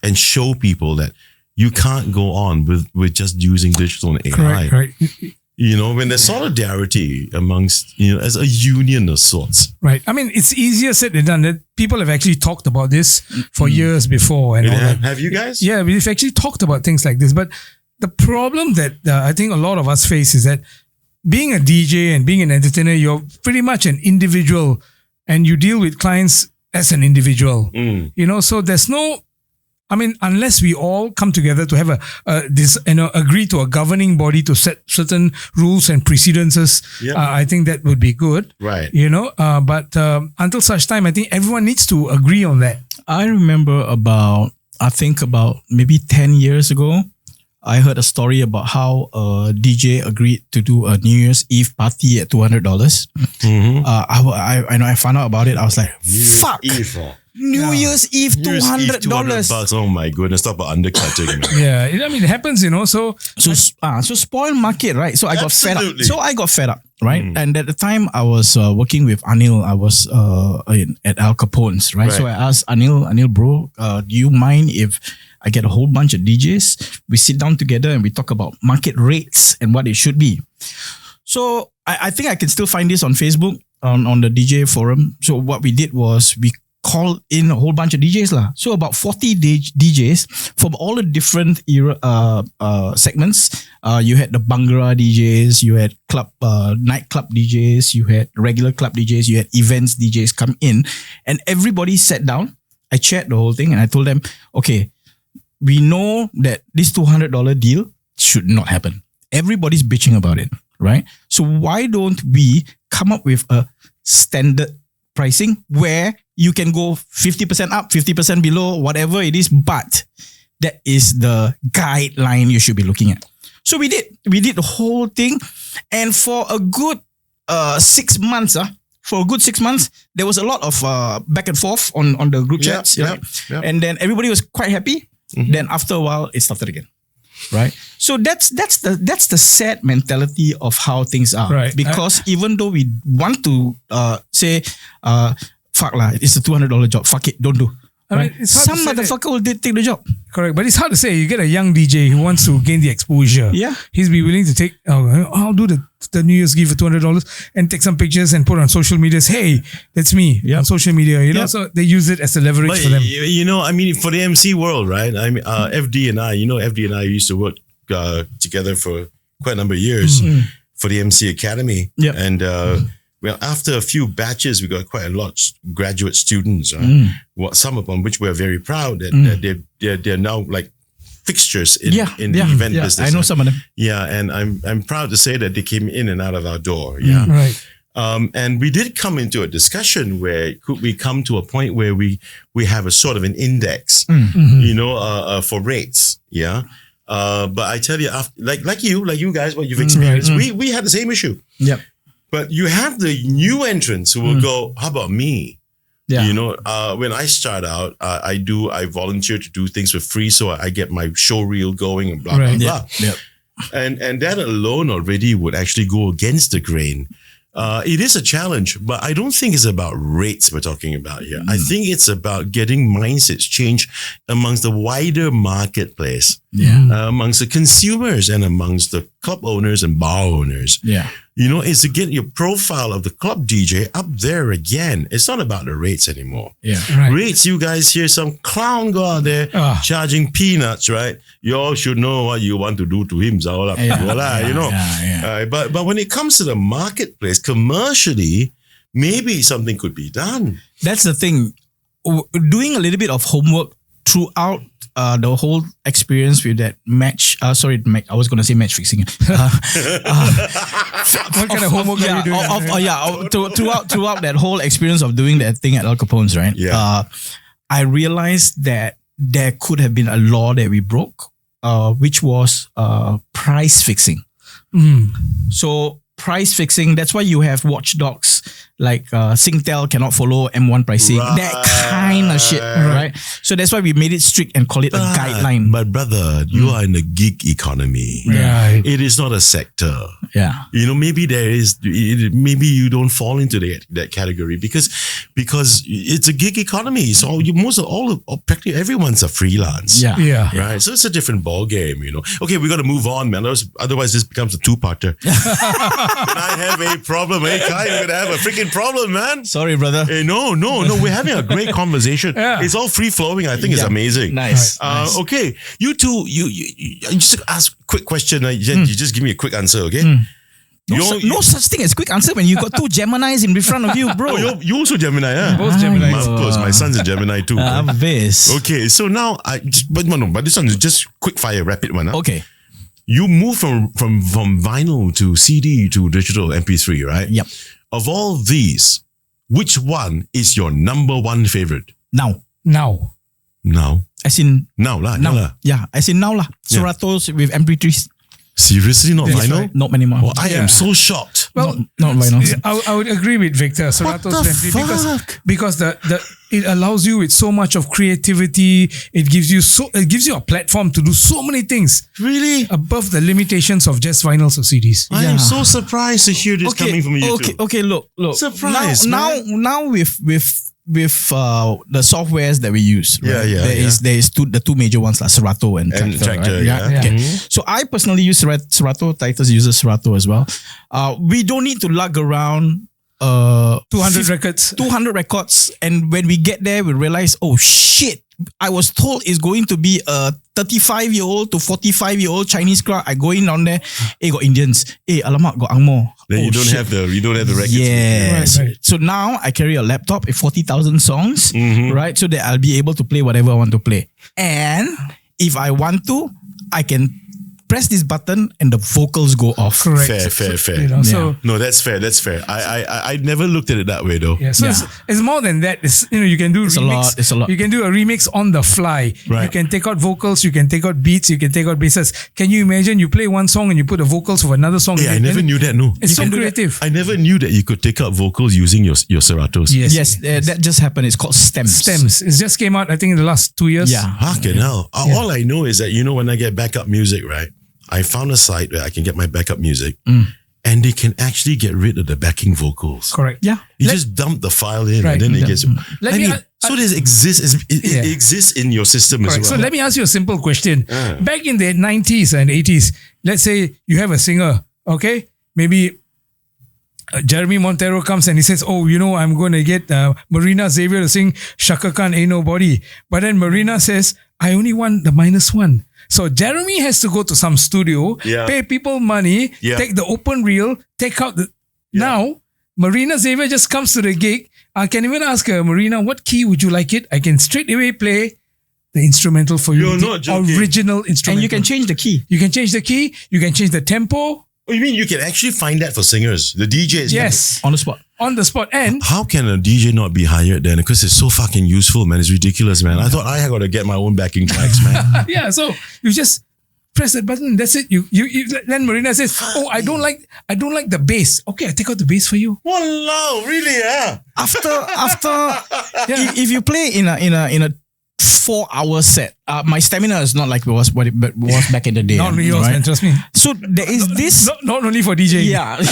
and show people that you can't go on with just using digital and AI. Right. You know, when there's solidarity amongst, you know, as a union of sorts. Right. I mean, it's easier said than done. That people have actually talked about this for years before. And all that. Have you guys? Yeah, we've actually talked about things like this. But the problem that I think a lot of us face is that being a DJ and being an entertainer, you're pretty much an individual and you deal with clients as an individual. You know, so there's no... I mean, unless we all come together to have agree to a governing body to set certain rules and precedences, I think that would be good. Right. You know, but until such time, I think everyone needs to agree on that. I remember about maybe 10 years ago, I heard a story about how a DJ agreed to do a New Year's Eve party at $200. I found out about it. I was like, fuck. New Year's Eve, $200. Oh my goodness, talk about undercutting. Man. Yeah, I mean, it happens, So spoiled market, right? So I got fed up. Right? And at the time, I was working with Anil. I was at Al Capone's, right? So I asked Anil, bro, do you mind if I get a whole bunch of DJs? We sit down together and we talk about market rates and what it should be. So I think I can still find this on Facebook, on the DJ forum. So what we did was we called in a whole bunch of DJs lah. So about 40 DJs from all the different segments. You had the Bhangra DJs, you had nightclub DJs, you had regular club DJs, you had events DJs come in, and everybody sat down. I chatted the whole thing and I told them, okay, we know that this $200 deal should not happen. Everybody's bitching about it, right? So why don't we come up with a standard pricing where you can go 50% up, 50% below, whatever it is, but that is the guideline you should be looking at. So we did the whole thing, and for a good 6 months, there was a lot of back and forth on the group chats, right? And then everybody was quite happy. Then after a while, it started again, right? So that's the sad mentality of how things are, right? Because even though we want to say, fuck lah, it's a $200 job, fuck it, don't do. I mean, some motherfucker will take the job. Correct, but it's hard to say. You get a young DJ who wants to gain the exposure. Yeah, he's be willing to take. I'll do the New Year's Eve for $200 and take some pictures and put on social media. Hey, that's me on social media. So they use it as a leverage for them. I mean, for the MC world, right? I mean, FD and I used to work together for quite a number of years for the MC Academy. Yeah, and. Well, after a few batches, we got quite a lot of graduate students, right? Some of them, which we're very proud that they're now like fixtures in the event business. I know some of them. Yeah, and I'm proud to say that they came in and out of our door. Yeah, right. And we did come into a discussion where could we come to a point where we have a sort of an index, for rates. Yeah. But I tell you, like you guys, what you've experienced, we had the same issue. Yep. But you have the new entrants who will go, how about me? Yeah. When I start out, I volunteer to do things for free, so I get my show reel going and blah, blah, blah. Yep. And that alone already would actually go against the grain. It is a challenge, but I don't think it's about rates we're talking about here. I think it's about getting mindsets changed amongst the wider marketplace, amongst the consumers and amongst the club owners and bar owners. Yeah. Is to get your profile of the club DJ up there again. It's not about the rates anymore. Yeah. Right. Rates, you guys hear some clown go out there charging peanuts, right? You all should know what you want to do to him. But when it comes to the marketplace, commercially, maybe something could be done. That's the thing. Doing a little bit of homework throughout the whole experience with that match. I was going to say match fixing. What kind of homework are you doing? Throughout that whole experience of doing that thing at Al Capone's, right? Yeah. I realized that there could have been a law that we broke, which was price fixing. So price fixing, that's why you have watchdogs like Singtel cannot follow M1 pricing. Right. That kind of shit, right? So that's why we made it strict and call it a guideline. But brother, you are in the gig economy. Right. It is not a sector. Yeah. Maybe maybe you don't fall into that category because it's a gig economy. So practically everyone's a freelance. Yeah. Right. So it's a different ball game, Okay, we got to move on, man. Otherwise this becomes a two-parter. When I have a problem, hey Kai, we're gonna have a freaking problem, man. Sorry, brother. Hey, no. We're having a great conversation. Yeah. It's all free flowing. I think it's amazing. Nice. Okay, you two. You just ask a quick question. You just give me a quick answer. Okay. No such thing as quick answer when you got two Geminis in front of you, bro. Oh, you also Gemini, yeah? Both Gemini. Of course, my son's a Gemini too. This. Okay, so now but this one is just quick fire, rapid one. Huh? Okay. You move from vinyl to CD to digital MP3, right? Yep. Of all these, which one is your number one favorite? Now. Now. Now. As in Now lah. yeah, as in now lah. Yeah. Seratos with MP3s. Seriously, not That's vinyl? right. Not many more. Well, I am so shocked. Well, not vinyl. I would agree with Victor. Serato's What the definitely fuck? because it allows you with so much of creativity. It gives you a platform to do so many things Really? above the limitations of just vinyls or CDs. I am so surprised to hear this coming from you two. Okay, look. Surprise, now with the softwares that we use, right? There is the two major ones like Serato and Tractor. Right? yeah. Okay. So I personally use Serato. Titus uses Serato as well. We don't need to lug around 200 records. 200 records, and when we get there, we realize, oh shit, I was told it's going to be a 35-year-old to 45-year-old Chinese crowd. I go in on there, got Indians, alamak, got Angmo. Then you don't have the records. Yes. Right. So now I carry a laptop with 40,000 songs, Mm-hmm. right? So that I'll be able to play whatever I want to play. And if I want to, I can press this button and the vocals go off. Correct. Fair. You know, so No, that's fair. I never looked at it that way though. yeah, so Yeah. It's more than that. You can do It's a lot, it's a lot. You can do a remix on the fly. Right. You can take out vocals. You can take out beats. You can take out basses. Can you imagine you play one song and you put the vocals of another song? Yeah, I never knew that. No, It's You so can do that. creative. I never knew that you could take out vocals using your Seratos. Yes, that just happened. It's called stems. Stems. It just came out, I think, in the last 2 years. Yeah. Fucking hell. All I know is that, when I get backup music, right? I found a site where I can get my backup music and they can actually get rid of the backing vocals. Correct. Yeah. You just dump the file in Right. and then it gets... Let me- so this exists, it exists in your system as Correct. well. So let me ask you a simple question. Back in the 90s and 80s, let's say you have a singer, okay? Maybe Jeremy Montero comes and he says, I'm going to get Marina Xavier to sing Shaka Khan Ain't Nobody. But then Marina says, I only want the -1. So Jeremy has to go to some studio, pay people money, take the open reel, take out the... Now, Marina Xavier just comes to the gig. I can even ask her, Marina, what key would you like it? I can straight away play the instrumental for you. You're the not joking. original instrumental. And you can change the key. You can change the key. You can change the tempo. Oh, you mean you can actually find that for singers? The DJs? Yes. On the spot. On the spot. And How can a DJ not be hired then? Because it's so fucking useful, man. It's ridiculous, man. I thought I had got to get my own backing tracks, man. yeah, so you just press that button. That's it. You then Marina says, "Oh, I don't like the bass." Okay, I take out the bass for you. Walao, really? Yeah. After if you play in a 4-hour set, my stamina is not like it was what it was back in the day. Not yours, right? man. Trust me. So there is this. Not only for DJing. Yeah.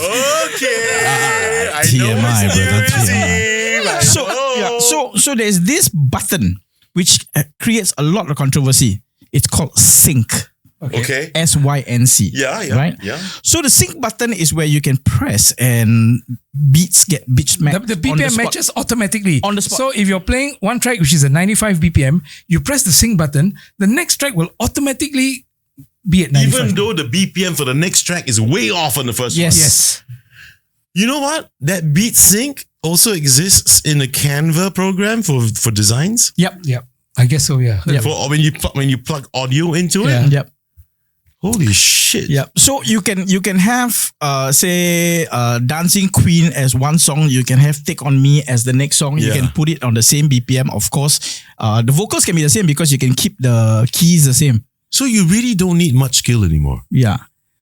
Okay. I TMI, know brother, it's TMI. So there's this button which creates a lot of controversy. It's called sync. Okay. SYNC. Yeah. Right? Yeah. So the sync button is where you can press and beats get matched. The BPM matches automatically. On the spot. So if you're playing one track which is a 95 BPM, you press the sync button, the next track will automatically be at 95. Even though the BPM for the next track is way off on the first one. Yes. You know what? That beat sync also exists in the Canva program for designs. Yep. I guess so, yeah. For when you plug audio into it. Yeah. Yep. Holy shit. Yeah. So you can have say Dancing Queen as one song. You can have Take On Me as the next song. You Yeah. can put it on the same BPM, of course. The vocals can be the same because you can keep the keys the same. So you really don't need much skill anymore. Yeah.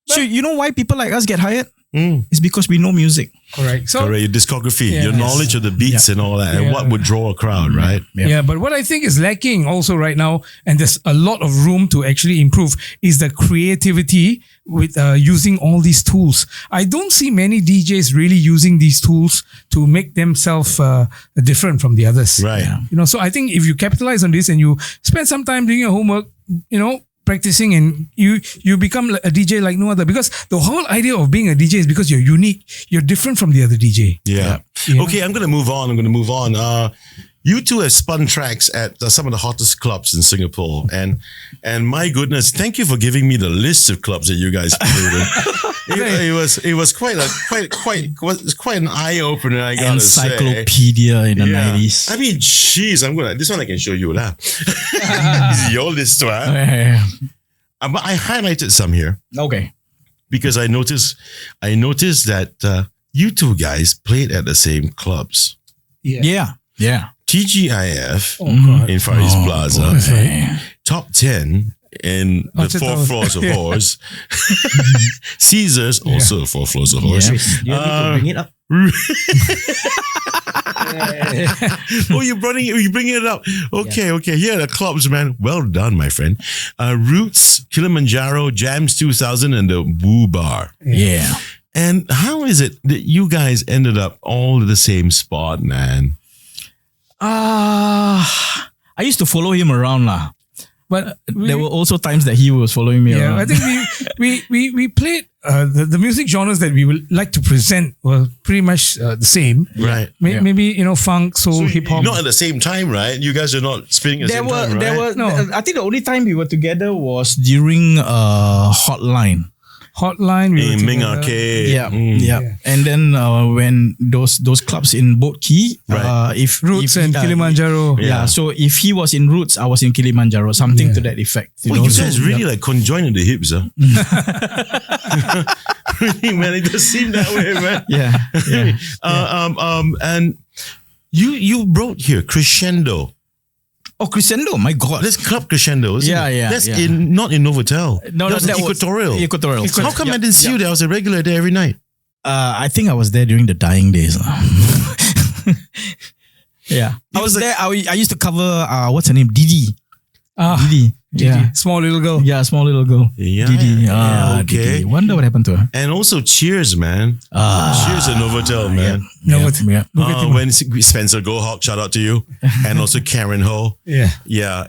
So you know why people like us get hired? Mm. It's because we know music. Correct. So Correct. Your discography, Yeah. your knowledge of the beats and all that, and Yeah. what would draw a crowd, right? Yeah, but what I think is lacking also right now, and there's a lot of room to actually improve, is the creativity with using all these tools. I don't see many DJs really using these tools to make themselves different from the others. Right. Yeah. So I think if you capitalize on this and you spend some time doing your homework, practicing, and you become a DJ like no other, because the whole idea of being a DJ is because you're unique, you're different from the other DJ. Yeah. Yeah. Okay, I'm going to move on. You two have spun tracks at some of the hottest clubs in Singapore, and my goodness, thank you for giving me the list of clubs that you guys played in. It was quite an eye opener. I gotta say. Encyclopedia in the 90s. I mean, jeez, this one I can show you lah. This is your list, right? Yeah. But I highlighted some here Okay. because I noticed that you two guys played at the same clubs. Yeah. Yeah. TGIF God. in Far East Plaza. boy. Top 10 in the Orchard 4 Towers. floors of Horse. Caesars, also 4 floors of Horse. Yeah. Do you need to bring it up? Oh, you bring it up. Okay. Here are the clubs, man. Well done, my friend. Roots, Kilimanjaro, Jams 2000, and the Woo Bar. Yeah. And how is it that you guys ended up all at the same spot, man? I used to follow him around lah. But There were also times that he was following me yeah, around. I think we played the music genres that we would like to present were pretty much the same. Right. Maybe funk, soul, hip hop. Not at the same time, right? You guys are not spinning at the same time, right? No. I think the only time we were together was during Hotline. Hotline. We were In Ming together. Arcade. Yeah, Mm. yeah. And then when those clubs in Boat Key, Right. if Roots if, and Kilimanjaro. Yeah. So if he was in Roots, I was in Kilimanjaro, something to that effect. Well, you guys So, really like conjoined the hips, huh? Really, man, it does seem that way, man. yeah, yeah. And you brought here Crescendo. Oh, Crescendo, my God. That's Club Crescendo, isn't Yeah, it? yeah, That's yeah. not in Novotel. No, That's that was Equatorial. Equatorial. How come I didn't see you there? I was a regular there every night. I think I was there during the dying days. Yeah, I was there. I used to cover what's her name, Didi. Didi. Yeah, Small little girl. yeah, small little girl. Yeah, Didi. yeah, okay. Didi. Wonder what happened to her. And also Cheers, man. Cheers at Novotel, man. Yeah. When Spencer Gohawk, shout out to you, and also Karen Ho, Yeah.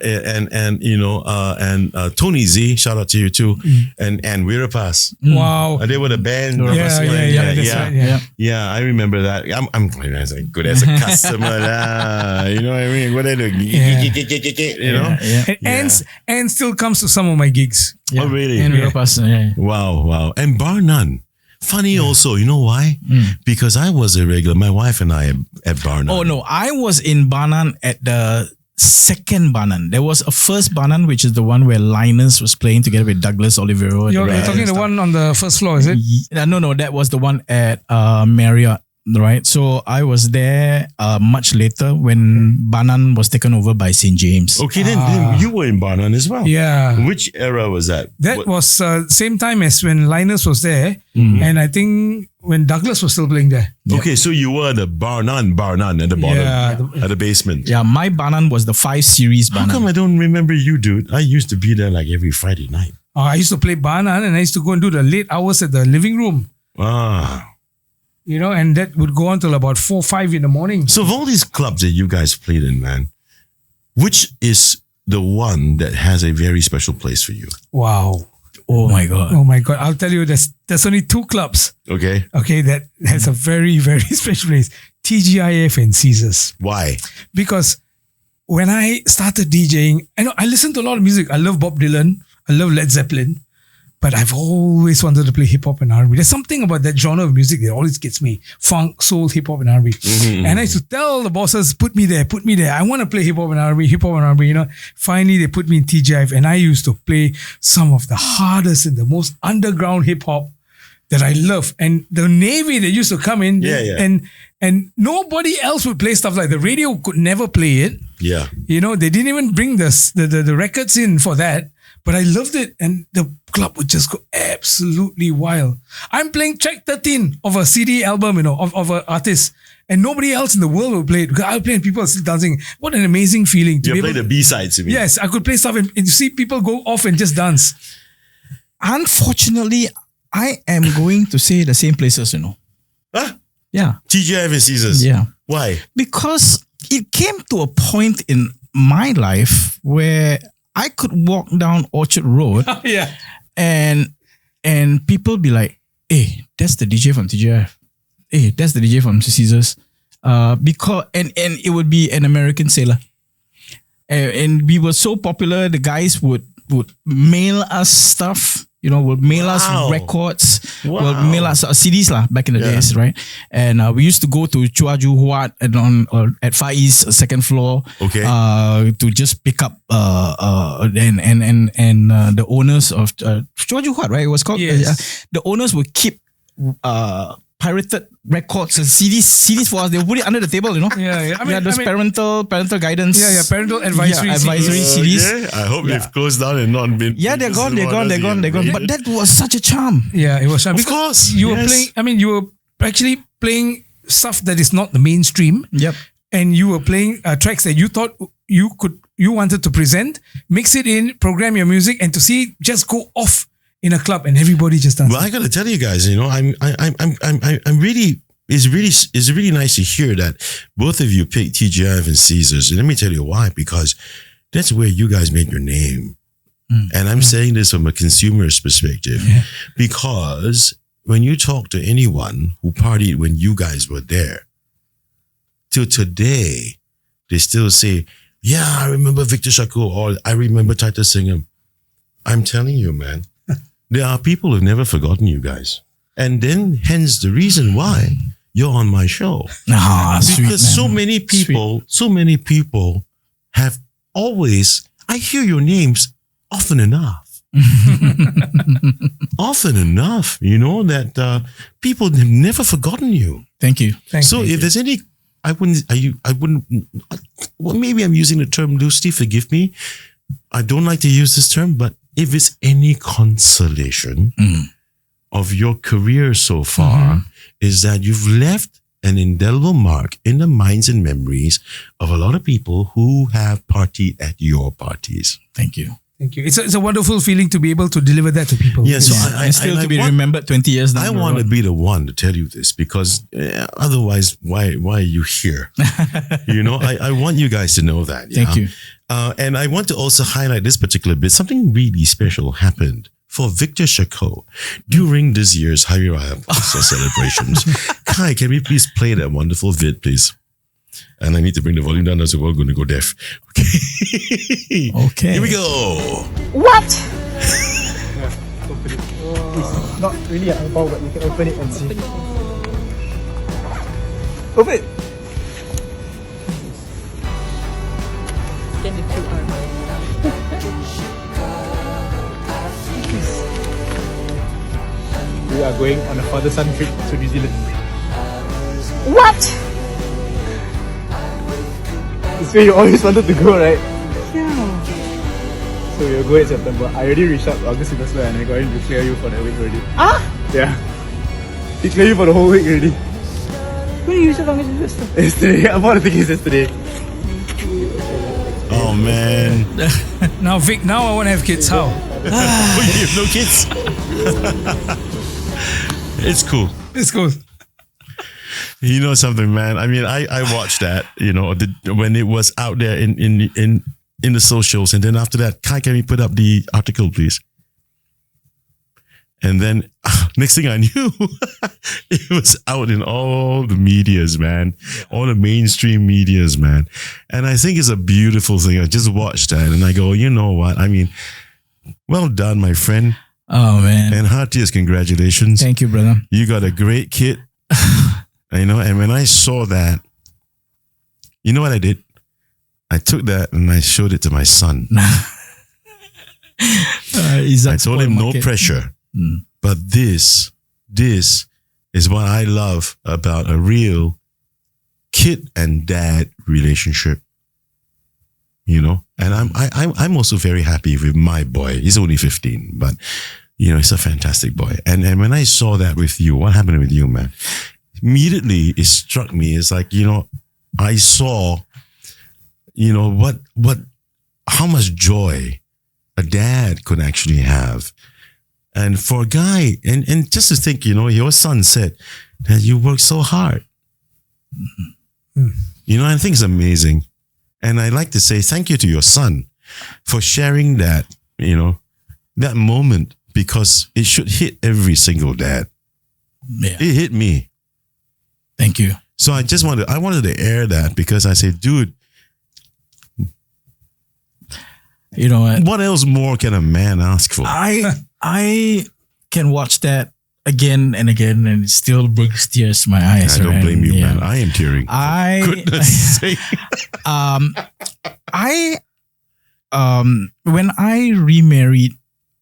and Tony Z, shout out to you too, and Weerapas. Wow. They were the band. Yeah, that's right, yeah. Yeah, I remember that. I'm good as a customer, lah. You know what I mean? What I do, you know? Yeah. And still comes to some of my gigs. Oh, really? And Weerapas, yeah. Wow. And bar none. Funny also, you know why? Because I was a regular, my wife and I at bar none. Oh no, I was in Banan at the second Banan. There was a first Banan, which is the one where Linus was playing together with Douglas Olivero. You're talking the one on the first floor, is it? No, that was the one at Marriott. Right, so I was there much later when Banan was taken over by St. James. Okay, then you were in bar none as well. Yeah. Which era was that? That was same time as when Linus was there. And I think when Douglas was still playing there. Okay, so you were the bar none at the bottom, Yeah. at the basement. Yeah, my Banan was the 5 series How Banan. come I don't remember you, dude? I used to be there like every Friday night. I used to play Banan and I used to go and do the late hours at the living room. And that would go on till about 4, 5 in the morning. So of all these clubs that you guys played in, man, which is the one that has a very special place for you? Wow. Oh my God. Oh my God. I'll tell you, there's only 2 clubs. Okay. Okay, that has a very, very special place. TGIF and Caesars. Why? Because when I started DJing, I listen to a lot of music. I love Bob Dylan. I love Led Zeppelin. But I've always wanted to play hip hop and R&B. There's something about that genre of music that always gets me. Funk, soul, hip hop and R&B. And I used to tell the bosses, put me there. I want to play hip hop and R&B, Finally, they put me in TGIF and I used to play some of the hardest and the most underground hip hop that I love. And the Navy, they used to come in and nobody else would play stuff like the radio could never play it. Yeah. They didn't even bring the records in for that. But I loved it and the club would just go absolutely wild. I'm playing track 13 of a CD album, of an artist. And nobody else in the world would play it. Because I'll play and people are still dancing. What an amazing feeling. You play the B-sides, you mean? Yes, I could play stuff and you see people go off and just dance. Unfortunately, I am going to say the same places, Huh? Yeah. TGIF and Caesars? Yeah. Why? Because it came to a point in my life where I could walk down Orchard Road Yeah. and people be like, hey, that's the DJ from TGIF. Hey, that's the DJ from Caesars. Because it would be an American sailor. And we were so popular, the guys would mail us stuff. Would mail us records, would mail us CDs back in the days, right? And we used to go to Chua Ju Huat at Far East second floor, to just pick up and the owners of Chua Ju Huat, right? It was called. Yes. The owners would keep pirated records and CDs for us. They would put it under the table, you know. Yeah. Those parental guidance. Yeah. Parental advisory. CDs. Okay. I hope they've closed down and not been. Yeah, they're gone. But that was such a charm. Yeah, it was. Of course, you were playing. I mean, you were actually playing stuff that is not the mainstream. Yep. And you were playing tracks that you thought you wanted to present, mix it in, program your music, and to see it just go off in a club and everybody just dancing. Well, I gotta tell you guys, you know, I'm really. It's really nice to hear that both of you picked TGIF and Caesars. And let me tell you why. Because that's where you guys make your name. And I'm saying this from a consumer's perspective. Yeah. Because when you talk to anyone who partied when you guys were there, till today, they still say, yeah, I remember Victor Shaqur or I remember Titus Singam. I'm telling you, man, there are people who've never forgotten you guys. And then hence the reason why you're on my show. Because so many people have always, I hear your names often enough. Often enough, you know, that people have never forgotten you. Thank you. If there's any, well, maybe I'm using the term loosely, forgive me. I don't like to use this term, but if it's any consolation of your career so far, is that you've left an indelible mark in the minds and memories of a lot of people who have partied at your parties. Thank you. Thank you. It's a wonderful feeling to be able to deliver that to people. Yes, and still to be remembered 20 years down I the road. want to be the one to tell you this because otherwise, why are you here? You know, I want you guys to know that. Thank you. And I want to also highlight this particular bit. Something really special happened for Victor Shaqur during this year's Hari Raya celebrations. Kai, can we please play that wonderful vid, please? And I need to bring the volume down as we're going to go deaf. Okay. Okay. Here we go. What? Open it. It's not really an angpao, but you can open it and see. Open it. Scan the QR. We are going on a father-son trip to New Zealand. What? This way you always wanted to go, right? Yeah. So we'll go in September. I already reached out to August Investor and I got him to clear you for that week already. Ah? Yeah. He cleared you for the whole week already. When you use it on investor? Yesterday. I bought the tickets yesterday. Oh, man. Now, Vic, now I want to have kids. How? Oh, you have no kids? It's cool. It's cool. You know something, man? I mean, I watched that, you know, when it was out there in the socials. And then after that, Kai, can we put up the article, please? And then next thing I knew, it was out in all the medias, man. All the mainstream medias, man. And I think it's a beautiful thing. I just watched that and I go, you know what? I mean, well done, my friend. Oh, man. And heartiest congratulations. Thank you, brother. You got a great kid. You know, and when I saw that, you know what I did? I took that and I showed it to my son. I told him no pressure. But this is what I love about a real kid and dad relationship. You know, and I'm also very happy with my boy. He's only 15, but you know, he's a fantastic boy. And when I saw that with you, what happened with you, man? Immediately it struck me. It's like, you know, I saw, you know, how much joy a dad could actually have. And for a guy, and just to think, you know, your son said that you work so hard. You know, I think it's amazing. And I like to say thank you to your son for sharing that, you know, that moment, because it should hit every single dad. Yeah. It hit me. Thank you. So I wanted to air that because I said, dude, you know what else more can a man ask for? I can watch that again and again and it still brings tears to my eyes. I don't blame you, man. I am tearing. Goodness sake. When I remarried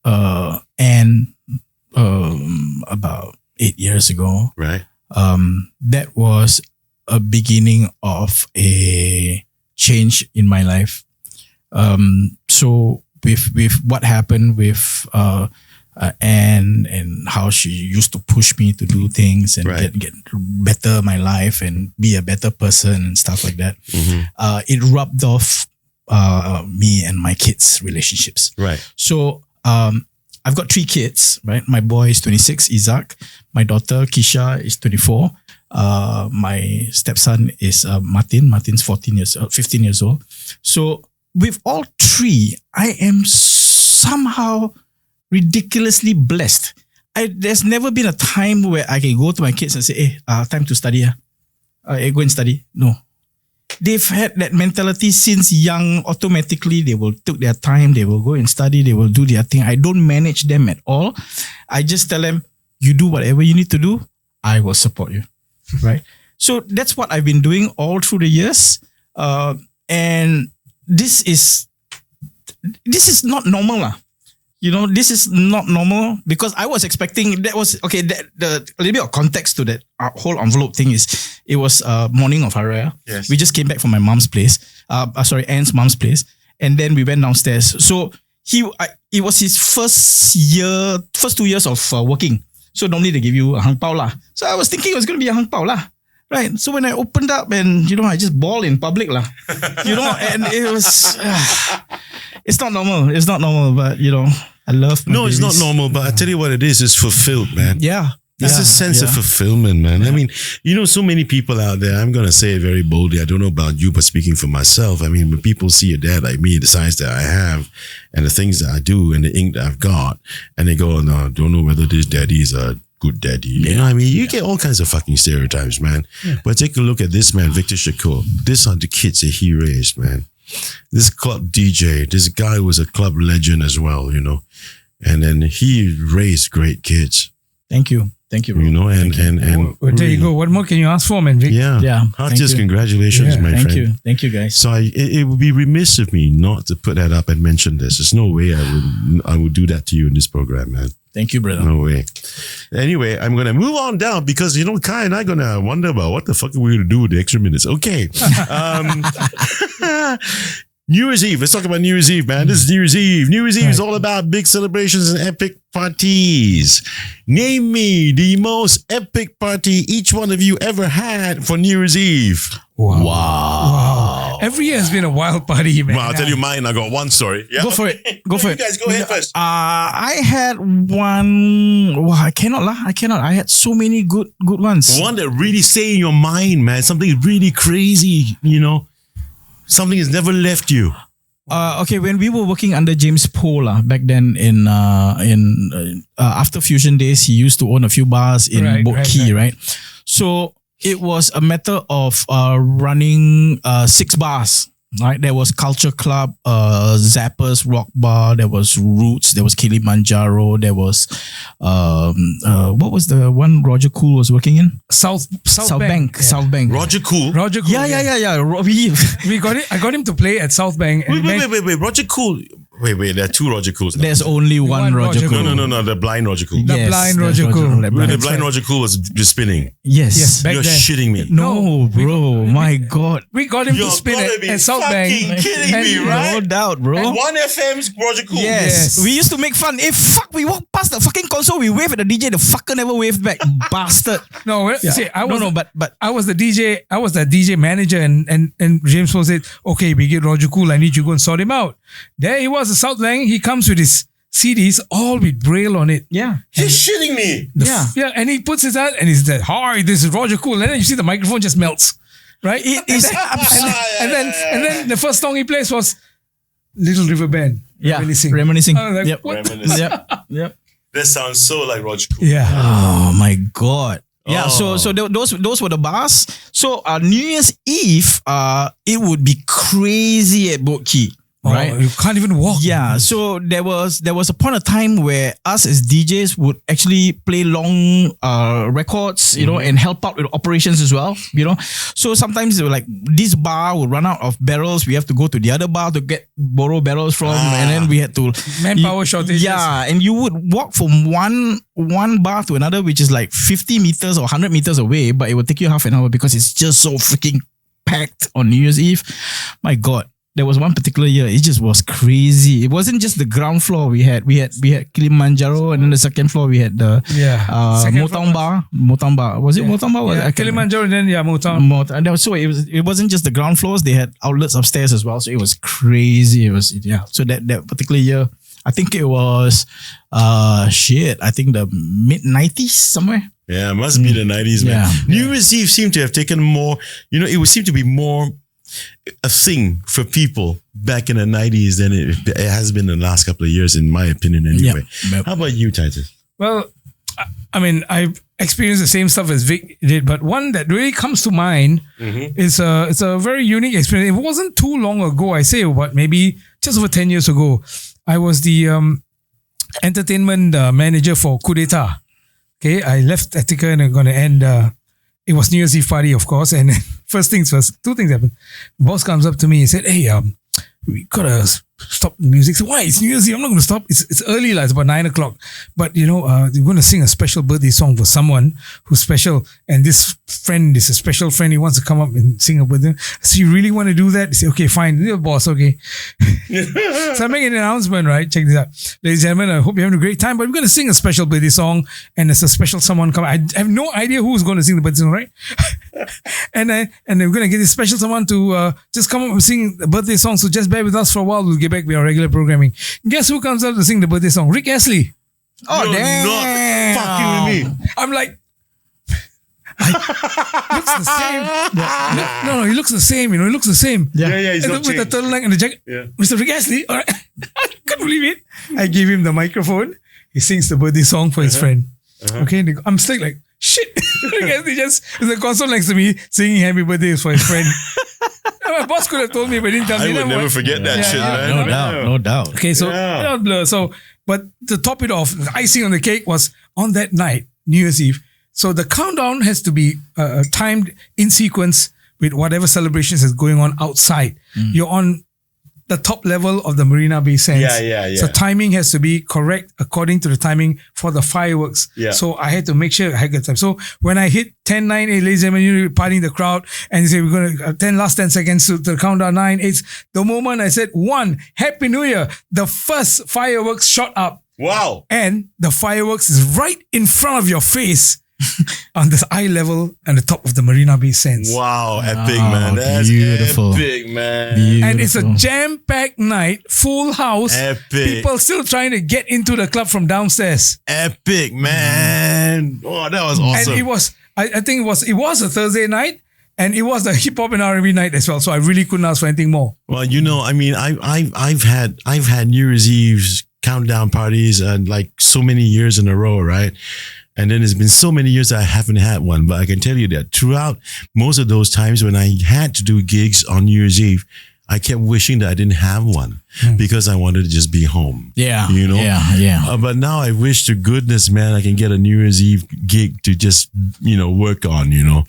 Anne about 8 years ago, right? that was a beginning of a change in my life. So with what happened with Anne and how she used to push me to do things and get better my life and be a better person and stuff like that. It rubbed off me and my kids' relationships. Right. So I've got 3 kids, right? My boy is 26, Isaac. My daughter, Kisha, is 24. My stepson is Martin. Martin's 15 years old. So with all 3, I am somehow ridiculously blessed. There's never been a time where I can go to my kids and say, hey, time to study. Go and study. No. They've had that mentality since young. Automatically, they will take their time. They will go and study. They will do their thing. I don't manage them at all. I just tell them, you do whatever you need to do. I will support you. Right? So that's what I've been doing all through the years. And this is not normal. This is not normal because I was expecting a little bit of context to that whole envelope thing is it was morning of Hari Raya. Yes. We just came back from my mom's place, Anne's mom's place, and then we went downstairs. So it was his first 2 years of working. So normally they give you a hang pao lah. So I was thinking it was going to be a hang pao lah. Right. So when I opened up and, I just bawled in public lah. And it was, it's not normal. It's not normal, but I love my it's not babies. normal, but I tell you what it is, it's fulfilled, man. Yeah. It's a sense of fulfillment, man. I mean, so many people out there, I'm going to say it very boldly. I don't know about you, but speaking for myself, I mean, when people see a dad like me, the size that I have and the things that I do and the ink that I've got, and they go, no, don't know whether this daddy is a good daddy. You know what I mean? You get all kinds of fucking stereotypes, man. Yeah. But take a look at this man, Victor Shaqur. These are the kids that he raised, man. This club DJ, this guy was a club legend as well, and then he raised great kids. Thank you. Thank you, bro. And well, there you go. What more can you ask for, man, Vic? Yeah. Heartiest congratulations, my friend. Thank you, guys. So it would be remiss of me not to put that up and mention this. There's no way I would do that to you in this program, man. Thank you, brother. No way. Anyway, I'm going to move on down because, Kai and I are going to wonder about what the fuck are we going to do with the extra minutes. Okay. New Year's Eve. Let's talk about New Year's Eve, man. This is New Year's Eve. New Year's Eve is all about big celebrations and epic parties. Name me the most epic party each one of you ever had for New Year's Eve. Wow. Every year has been a wild party, man. Well, I'll tell you mine. I got one story. Yeah? Go for it. Go for you it. guys go ahead first. I had one. Wow, I cannot. I had so many good ones. One that really stay in your mind, man. Something really crazy, Something has never left you. Okay, when we were working under James Poe back then in after Fusion days, he used to own a few bars in Boat Quay, right? So it was a matter of running 6 bars. Right, there was Culture Club, Zappers Rock Bar. There was Roots. There was Kilimanjaro. There was what was the one Roger Cool was working in? South Bank. Yeah. South Bank. Roger Cool. Yeah. We got it. I got him to play at South Bank. Wait. Roger Cool. Wait. There are 2 Roger Cools now. There's only one Roger Cool. No. The blind Roger Cool. The blind Roger Cool. The blind Roger Cool was just spinning. Yes. Back You're then. shitting me. No, bro. My God. We got him You're to spin gotta be at South fucking Bank. kidding me, right? No doubt, bro. 1FM's Roger Cool. Yes. We used to make fun. We walked past the fucking console, we waved at the DJ, the fucker never waved back. Bastard. See, I was but I was the DJ. I was the DJ manager, and James Paul said, "Okay, we get Roger Cool. I need you to go and sort him out." There he was, the South Bank. He comes with his CDs, all with Braille on it. yeah. You're shitting me. Yeah, and he puts his hand and he's like, "Hi, this is Roger Cool," and then you see the microphone just melts, right? And then the first song he plays was Little River Band. Reminiscing. I was like, Yep. what? Reminiscing. Yep. That sounds so like Roger Cool. Yeah. Oh my God. Yeah, Oh. so those were the bars. So New Year's Eve, it would be crazy at Boat Quay. right? You can't even walk. Yeah, so there was a point of time where us as DJs would actually play long records, you know, and help out with operations as well, you know. So sometimes they were like, this bar would run out of barrels. We have to go to the other bar to borrow barrels from, and then we had to Manpower shortages. Yeah, and you would walk from one bar to another, which is like 50 meters or 100 meters away, but it would take you half an hour because it's just so freaking packed on New Year's Eve. My God. There was one particular year, it just was crazy. It wasn't just the ground floor we had Kilimanjaro, and then the second floor we had the Motown bar. Was it Motown bar? Yeah, Kilimanjaro, and then Motown. And so it wasn't just the ground floors, they had outlets upstairs as well. So it was crazy. So that particular year, I think it was I think the mid-90s somewhere. Yeah, it must be the 90s, man. Yeah. New Year's Eve seemed to have taken more, you know, it would seem to be more a thing for people back in the 90s than it has been in the last couple of years, in my opinion, anyway. Yeah. How about you, Titus? Well, I mean, I've experienced the same stuff as Vic did, but one that really comes to mind is it's a very unique experience. It wasn't too long ago, I say, but maybe just over 10 years ago. I was the entertainment manager for Coup d'etat. Okay, I left Attica and I'm going to end. It was New Year's Eve party, of course. And first things first, two things happened. The boss comes up to me and said, "Hey, we gotta stop the music." So why? It's New Year's Eve. I'm not going to stop. It's early, like it's about 9 o'clock. But you know, we're going to sing a special birthday song for someone who's special. And this friend is a special friend. He wants to come up and sing a birthday. So you really want to do that? He said, "Okay, fine. You're the boss, okay." So I make an announcement, right? Check this out. Ladies and gentlemen, I hope you're having a great time, but we're going to sing a special birthday song, and there's a special someone coming. I have no idea who's going to sing the birthday song, right? and we're going to get this special someone to just come up and sing the birthday song, so just bear with us for a while. We'll get back with our regular programming. Guess who comes up to sing the birthday song? Rick Astley. Oh, You're damn. not fucking with me. I'm like, looks the same. No, he looks the same. You know, he looks the same. Yeah, he's not with the changed. turtleneck and the jacket. Yeah. Mr. Rick Astley. All right. I couldn't believe it. I gave him the microphone. He sings the birthday song for his friend. Okay, and I'm still like, shit. Rick Astley just in the console next to me singing happy birthday for his friend. My boss could have told me, but he didn't tell me. I would never forget that shit, man. No doubt. Okay, so but to top it off, the icing on the cake was on that night, New Year's Eve. So the countdown has to be timed in sequence with whatever celebrations is going on outside. You're on the top level of the Marina Bay Sands. Yeah. So timing has to be correct according to the timing for the fireworks. Yeah. So I had to make sure I had good time. So when I hit 10, 9, 8, ladies and gentlemen, you know, partying the crowd, and you say we're going to last 10 seconds to the countdown, 9, 8. The moment I said 1, Happy New Year, the first fireworks shot up. Wow. And the fireworks is right in front of your face on the eye level and the top of the Marina Bay Sands. Wow, epic, man. That's beautiful. Epic, man. Beautiful. And it's a jam-packed night, full house. Epic. People still trying to get into the club from downstairs. Epic, man. Oh, that was awesome. And it was, I think it was a Thursday night, and it was the hip hop and R&B night as well. So I really couldn't ask for anything more. Well, you know, I mean, I've had New Year's Eve's countdown parties and like so many years in a row, right? And then it's been so many years that I haven't had one. But I can tell you that throughout most of those times when I had to do gigs on New Year's Eve, I kept wishing that I didn't have one because I wanted to just be home. Yeah. You know? Yeah. But now I wish to goodness, man, I can get a New Year's Eve gig to just, you know, work on, you know,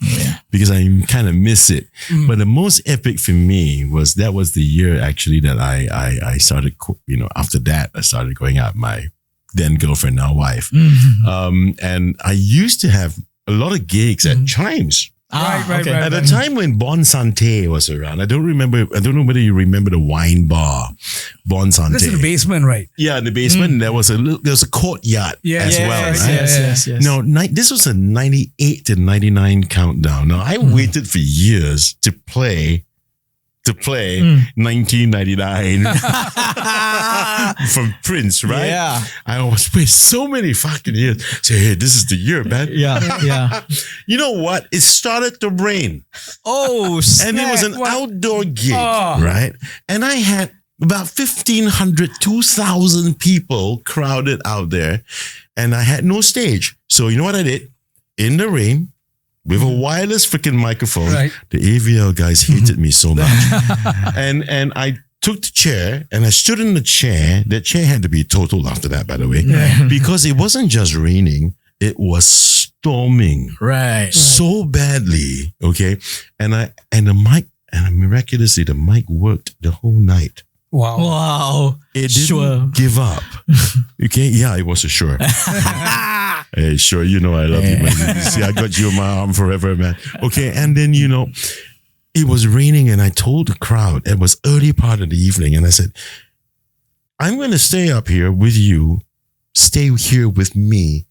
because I kind of miss it. But the most epic for me was the year actually that I started, you know, after that, I started going out my then girlfriend, now wife. And I used to have a lot of gigs at Chimes. Right. At the time when Bon Santé was around, I don't know whether you remember the wine bar, Bon Santé. That's in the basement, right? Yeah, in the basement, there was a courtyard as well. Right? Yes. Now, this was a 98 to 99 countdown. Now, I waited for years to play 1999 from Prince, right? Yeah. I was wait so many fucking years. Say, hey, this is the year, man. Yeah. You know what? It started to rain. Oh, And it was an outdoor gig, Oh. right? And I had about 1,500, 2,000 people crowded out there. And I had no stage. So you know what I did? In the rain, with a wireless freaking microphone, Right. the AVL guys hated me so much. and I took the chair and I stood in the chair. That chair had to be totaled after that, by the way, because it wasn't just raining, it was storming Right. so badly. Okay. And the mic, and miraculously, the mic worked the whole night. Wow. Wow. It didn't Sure. give up. Okay. Yeah, it was a sure. Hey, sure. You know I love you, man. See, I got you in my arm forever, man. Okay. And then, it was raining and I told the crowd, it was early part of the evening, and I said, I'm going to stay up here with you. Stay here with me.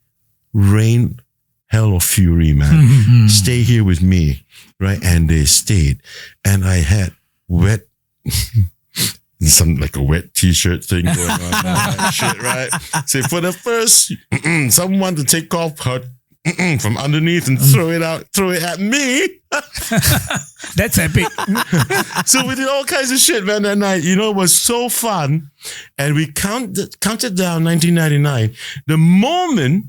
Rain, hell or fury, man. Stay here with me. Right. And they stayed. And I had wet, like a wet t-shirt thing going on. Shit, right? So for the first, someone to take off her from underneath and throw it at me. That's epic. So we did all kinds of shit, man, that night. It was so fun. And we counted down 1999. The moment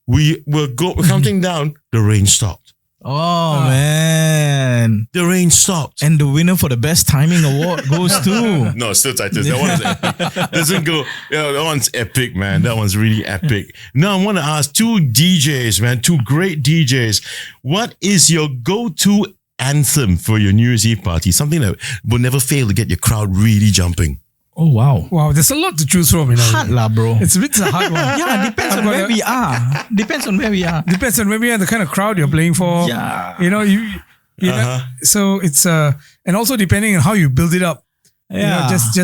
we were counting down, the rain stopped. Oh, man. The rain stopped. And the winner for the best timing award goes to... No, still Titus. That one is epic. Doesn't go. That one's epic, man. That one's really epic. Now I want to ask two DJs, man, two great DJs. What is your go-to anthem for your New Year's Eve party? Something that will never fail to get your crowd really jumping. Oh, wow. Wow, there's a lot to choose from. Hard lah, bro. It's a hard one. Yeah, depends on where we are. Depends on where we are. Depends on where we are, the kind of crowd you're playing for. Yeah. You know, so it's and also depending on how you build it up. Yeah. Just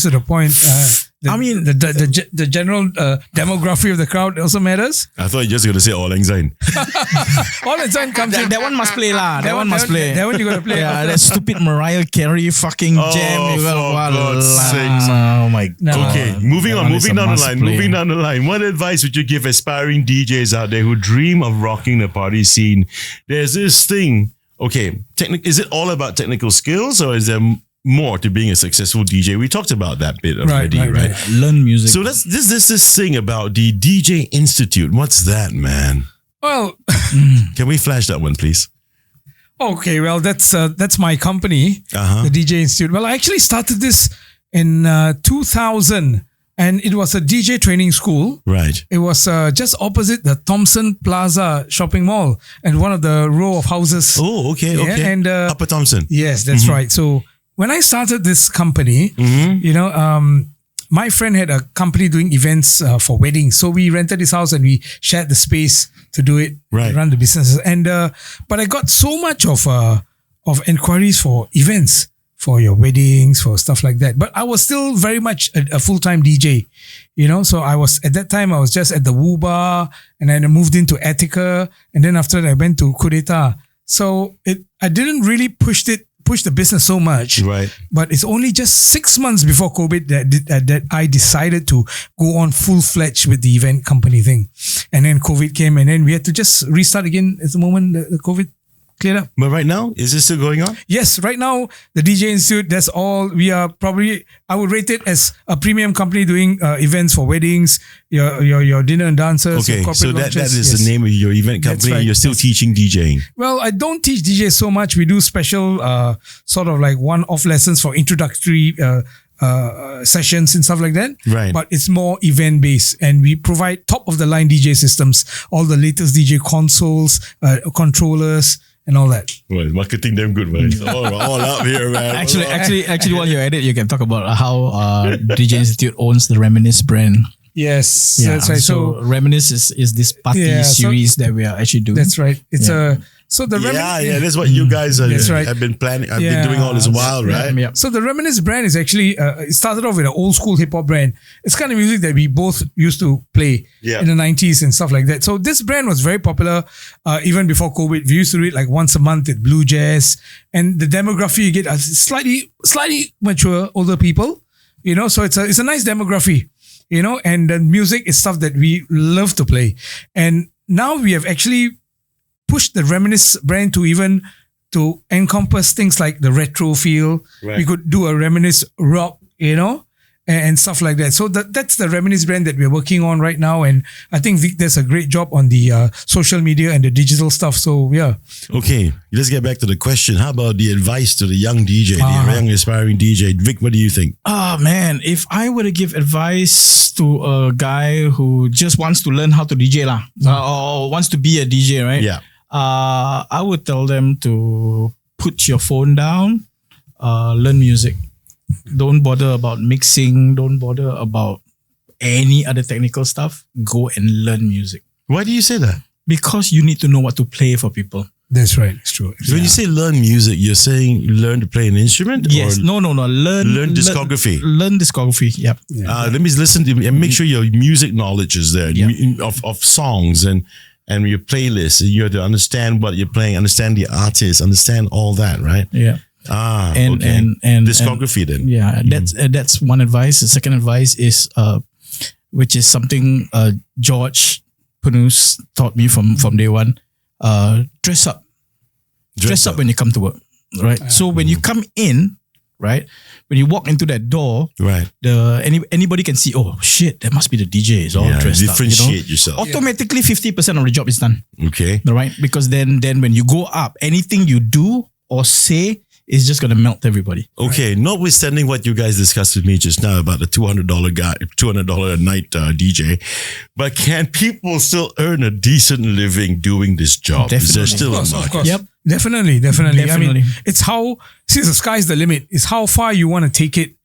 to the point. The general demography of the crowd also matters. I thought you were just going to say All Lang Syne. All the time comes in. That one must play lah. That one must play. That one you gotta play. Yeah, that stupid Mariah Carey fucking jam. for God's sakes. Oh my God. Okay, moving That on. one is Moving a down the must line. play. Moving down the line. What advice would you give aspiring DJs out there who dream of rocking the party scene? There's this thing. Okay, is it all about technical skills, or is there more to being a successful DJ? We talked about that bit already, right? Learn music. So let's this thing about the DJ Institute. What's that, man? Well, Can we flash that one, please? okay. Well, that's my company, the DJ Institute. Well, I actually started this in 2000, and it was a DJ training school. Right. It was just opposite the Thompson Plaza shopping mall and one of the row of houses. Oh, okay, Yeah, okay. and, Upper Thompson. Yes, that's right. So when I started this company, my friend had a company doing events for weddings. So we rented this house and we shared the space to do it, Right. run the businesses. And but I got so much of inquiries for events, for your weddings, for stuff like that. But I was still very much a full-time DJ, So I was, at that time, I was just at the Woo Bar, and then I moved into Attica, and then after that I went to Kudeta. So I didn't really push the business so much. Right. But it's only just 6 months before COVID that I decided to go on full-fledged with the event company thing. And then COVID came, and then we had to just restart again at the moment the COVID cleared up. But right now, is this still going on? Yes, right now, the DJ Institute, that's all. We are probably, I would rate it as a premium company doing events for weddings, your dinner and dancers, Okay, your corporate so that launches. is Yes. the name of your event That's company. right. You're still teaching DJing. Well, I don't teach DJ so much. We do special sort of like one-off lessons for introductory sessions and stuff like that. Right. But it's more event-based, and we provide top-of-the-line DJ systems, all the latest DJ consoles, controllers, and all that. Well, marketing them good, man. It's all up here, man. Actually, while you're at it, you can talk about how DJ Institute owns the Reminisce brand. Yes, Yeah, that's right. So Reminisce is this party series that we are actually doing. that's right. It's so the yeah, that's what you guys That's right. have been planning. I've Yeah. been doing all this while, right? Yeah. So the Reminisce brand is actually, it started off with an old school hip hop brand. It's kind of music that we both used to play Yeah. in the 90s and stuff like that. So this brand was very popular even before COVID. We used to do it like once a month at Blue Jazz. And the demography you get are slightly mature, older people, so it's a nice demography, and the music is stuff that we love to play. And now we have actually pushed the Reminisce brand to encompass things like the retro feel. Right. We could do a Reminisce rock, and stuff like that. So that's the Reminisce brand that we're working on right now. And I think Vic does a great job on the social media and the digital stuff. So yeah. Okay, let's get back to the question. How about the advice to the young DJ, the young aspiring DJ? Vic, what do you think? Oh man, if I were to give advice to a guy who just wants to learn how to DJ or wants to be a DJ, right? Yeah. I would tell them to put your phone down, learn music. Don't bother about mixing. Don't bother about any other technical stuff. Go and learn music. Why do you say that? Because you need to know what to play for people. That's right. It's true. When you say learn music, you're saying learn to play an instrument? Yes. No. Learn discography. Learn discography. Yep. Yeah. Let me listen to and make sure your music knowledge is there of songs and your playlist. You have to understand what you're playing, understand the artist, understand all that, right? Yeah. And discography then. Yeah, that's one advice. The second advice is which is something George Panus taught me from day one. Dress up. Dress up when you come to work. Right. So when you come in, right, when you walk into that door, right, anybody can see, oh shit, that must be the DJ. It's all dressed up. Differentiate yourself. Automatically 50% of the job is done. Okay. Right? Because then when you go up, anything you do or say is just going to melt everybody. Okay, notwithstanding what you guys discussed with me just now about the $200 a night DJ, but can people still earn a decent living doing this job? Definitely. Is there still a Of market? course. Yep. Definitely. I mean, it's how, since the sky's the limit, it's how far you want to take it,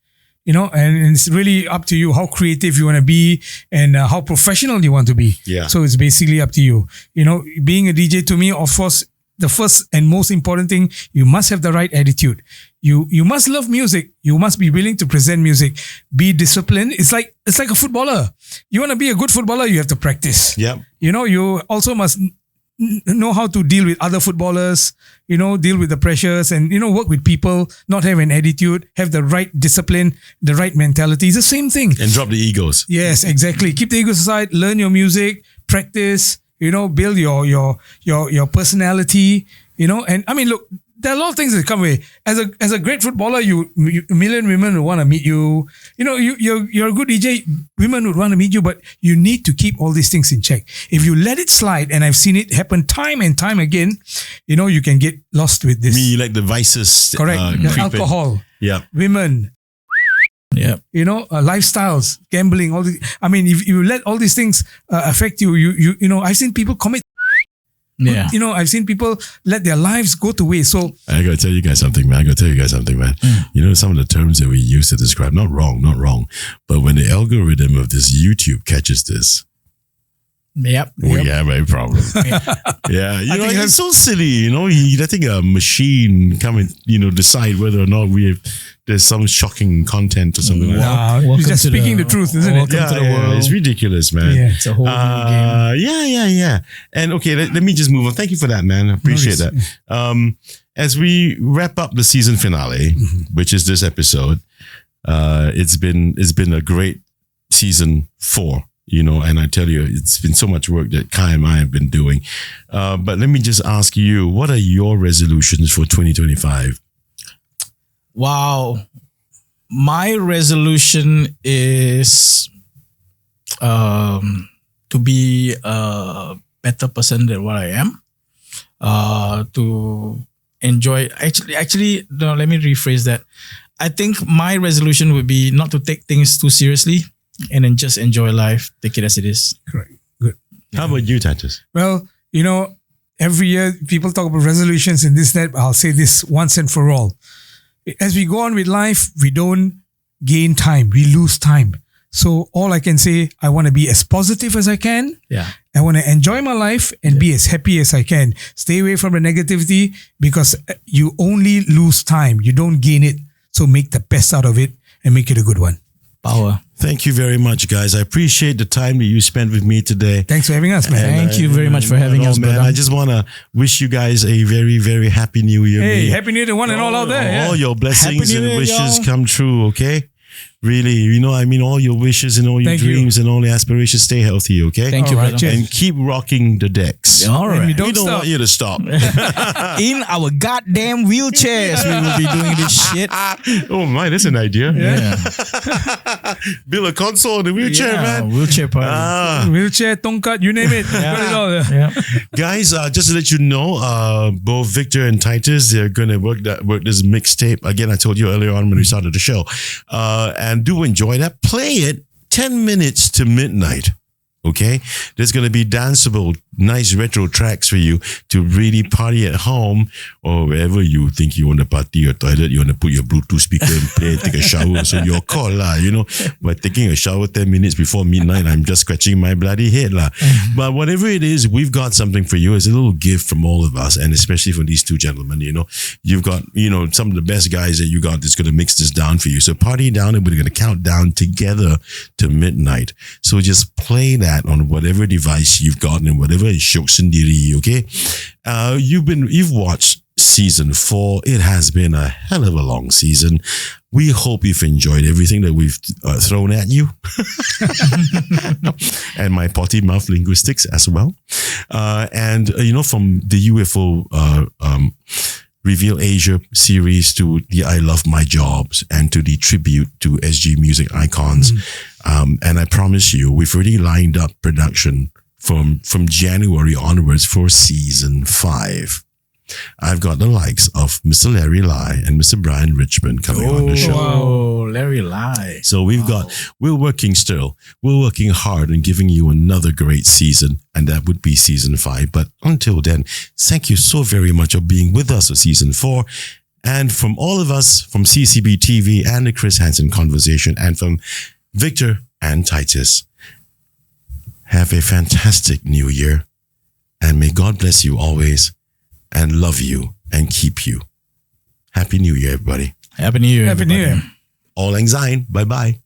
and it's really up to you how creative you want to be and how professional you want to be. Yeah. So it's basically up to you. Being a DJ to me, of course, the first and most important thing, you must have the right attitude. You must love music. You must be willing to present music. Be disciplined. It's like a footballer. You want to be a good footballer, you have to practice. Yeah. You also must know how to deal with other footballers, deal with the pressures and, work with people, not have an attitude, have the right discipline, the right mentality. It's the same thing. And drop the egos. Yes, exactly. Keep the egos aside, learn your music, practice, build your personality, and I mean, look, there are a lot of things that come away. As a great footballer, a million women will want to meet you. You're a good DJ, women would want to meet you, but you need to keep all these things in check. If you let it slide, and I've seen it happen time and time again, you can get lost with this. Me, like the vices. Correct. Alcohol. Yeah. Women. Yeah. Lifestyles, gambling, all these. I mean, if you let all these things affect you, I've seen people commit. Yeah. I've seen people let their lives go to waste. So I gotta tell you guys something, man. Some of the terms that we use to describe, not wrong, but when the algorithm of this YouTube catches this, yep. we have a problem. Yeah. It's so silly, letting a machine come and, decide whether or not there's some shocking content or something like that. You're just speaking the truth, isn't it? Yeah, it's ridiculous, man. Yeah. It's a whole new game. Yeah. And okay, let me just move on. Thank you for that, man. I appreciate that. As we wrap up the season finale, which is this episode, it's been a great season 4. And I tell you, it's been so much work that Kai and I have been doing. But let me just ask you, what are your resolutions for 2025? Wow. My resolution is to be a better person than what I am. To enjoy. Actually, no, let me rephrase that. I think my resolution would be not to take things too seriously and then just enjoy life. Take it as it is. Correct. Good. How about you, Titus? Well, every year people talk about resolutions and this, that. I'll say this once and for all. As we go on with life, we don't gain time. We lose time. So all I can say, I want to be as positive as I can. Yeah. I want to enjoy my life and be as happy as I can. Stay away from the negativity because you only lose time. You don't gain it. So make the best out of it and make it a good one. Power. Thank you very much, guys. I appreciate the time that you spent with me today. Thanks for having us, man. Thank you very much for having us, man. brother. I just want to wish you guys a very, very happy New Year. Hey, happy New Year to one and all out there. All your blessings Happy New and Year, wishes y'all. come true, okay? really, all your wishes and all your Thank you. dreams and all your aspirations, stay healthy, okay? Thank you, All right, brother. cheers. And keep rocking the decks. All right. And we We don't don't stop. want you to stop. In our goddamn wheelchairs, we will be doing this shit. Oh my, that's an idea. Yeah. Build a console in the wheelchair, man. Wheelchair party. Wheelchair, tongkat, you name it. Got it all. yeah. Guys, just to let you know, both Victor and Titus, they're gonna work this mixtape. Again, I told you earlier on when we started the show. And do enjoy that. Play it 10 minutes to midnight. Okay, there's going to be danceable, nice retro tracks for you to really party at home or wherever you think you want to party or toilet. You want to put your Bluetooth speaker and play, take a shower. So your call lah, But taking a shower 10 minutes before midnight, I'm just scratching my bloody head lah. But whatever it is, we've got something for you. It's a little gift from all of us, and especially for these two gentlemen. You've got some of the best guys that you got that's going to mix this down for you. So party down, and we're going to count down together to midnight. So just play that on whatever device you've got and whatever is syok sendiri, okay? You've watched season 4. It has been a hell of a long season. We hope you've enjoyed everything that we've thrown at you. And my potty-mouthed linguistics as well. And from the UFO Reveal Asia series to the I Love My Jobs and to the tribute to SG music icons. And I promise you, we've already lined up production from January onwards for season 5. I've got the likes of Mr. Larry Lai and Mr. Brian Richmond coming on the show. Oh, Larry Lai. So we're working hard on giving you another great season, and that would be season 5. But until then, thank you so very much for being with us for season 4. And from all of us, from CCB TV and the Chris Henson Conversation, and from Victor and Titus, have a fantastic new year, and may God bless you always and love you and keep you. Happy New Year, everybody. Happy New Year. Happy New everybody. Year. All lang syne. Bye-bye.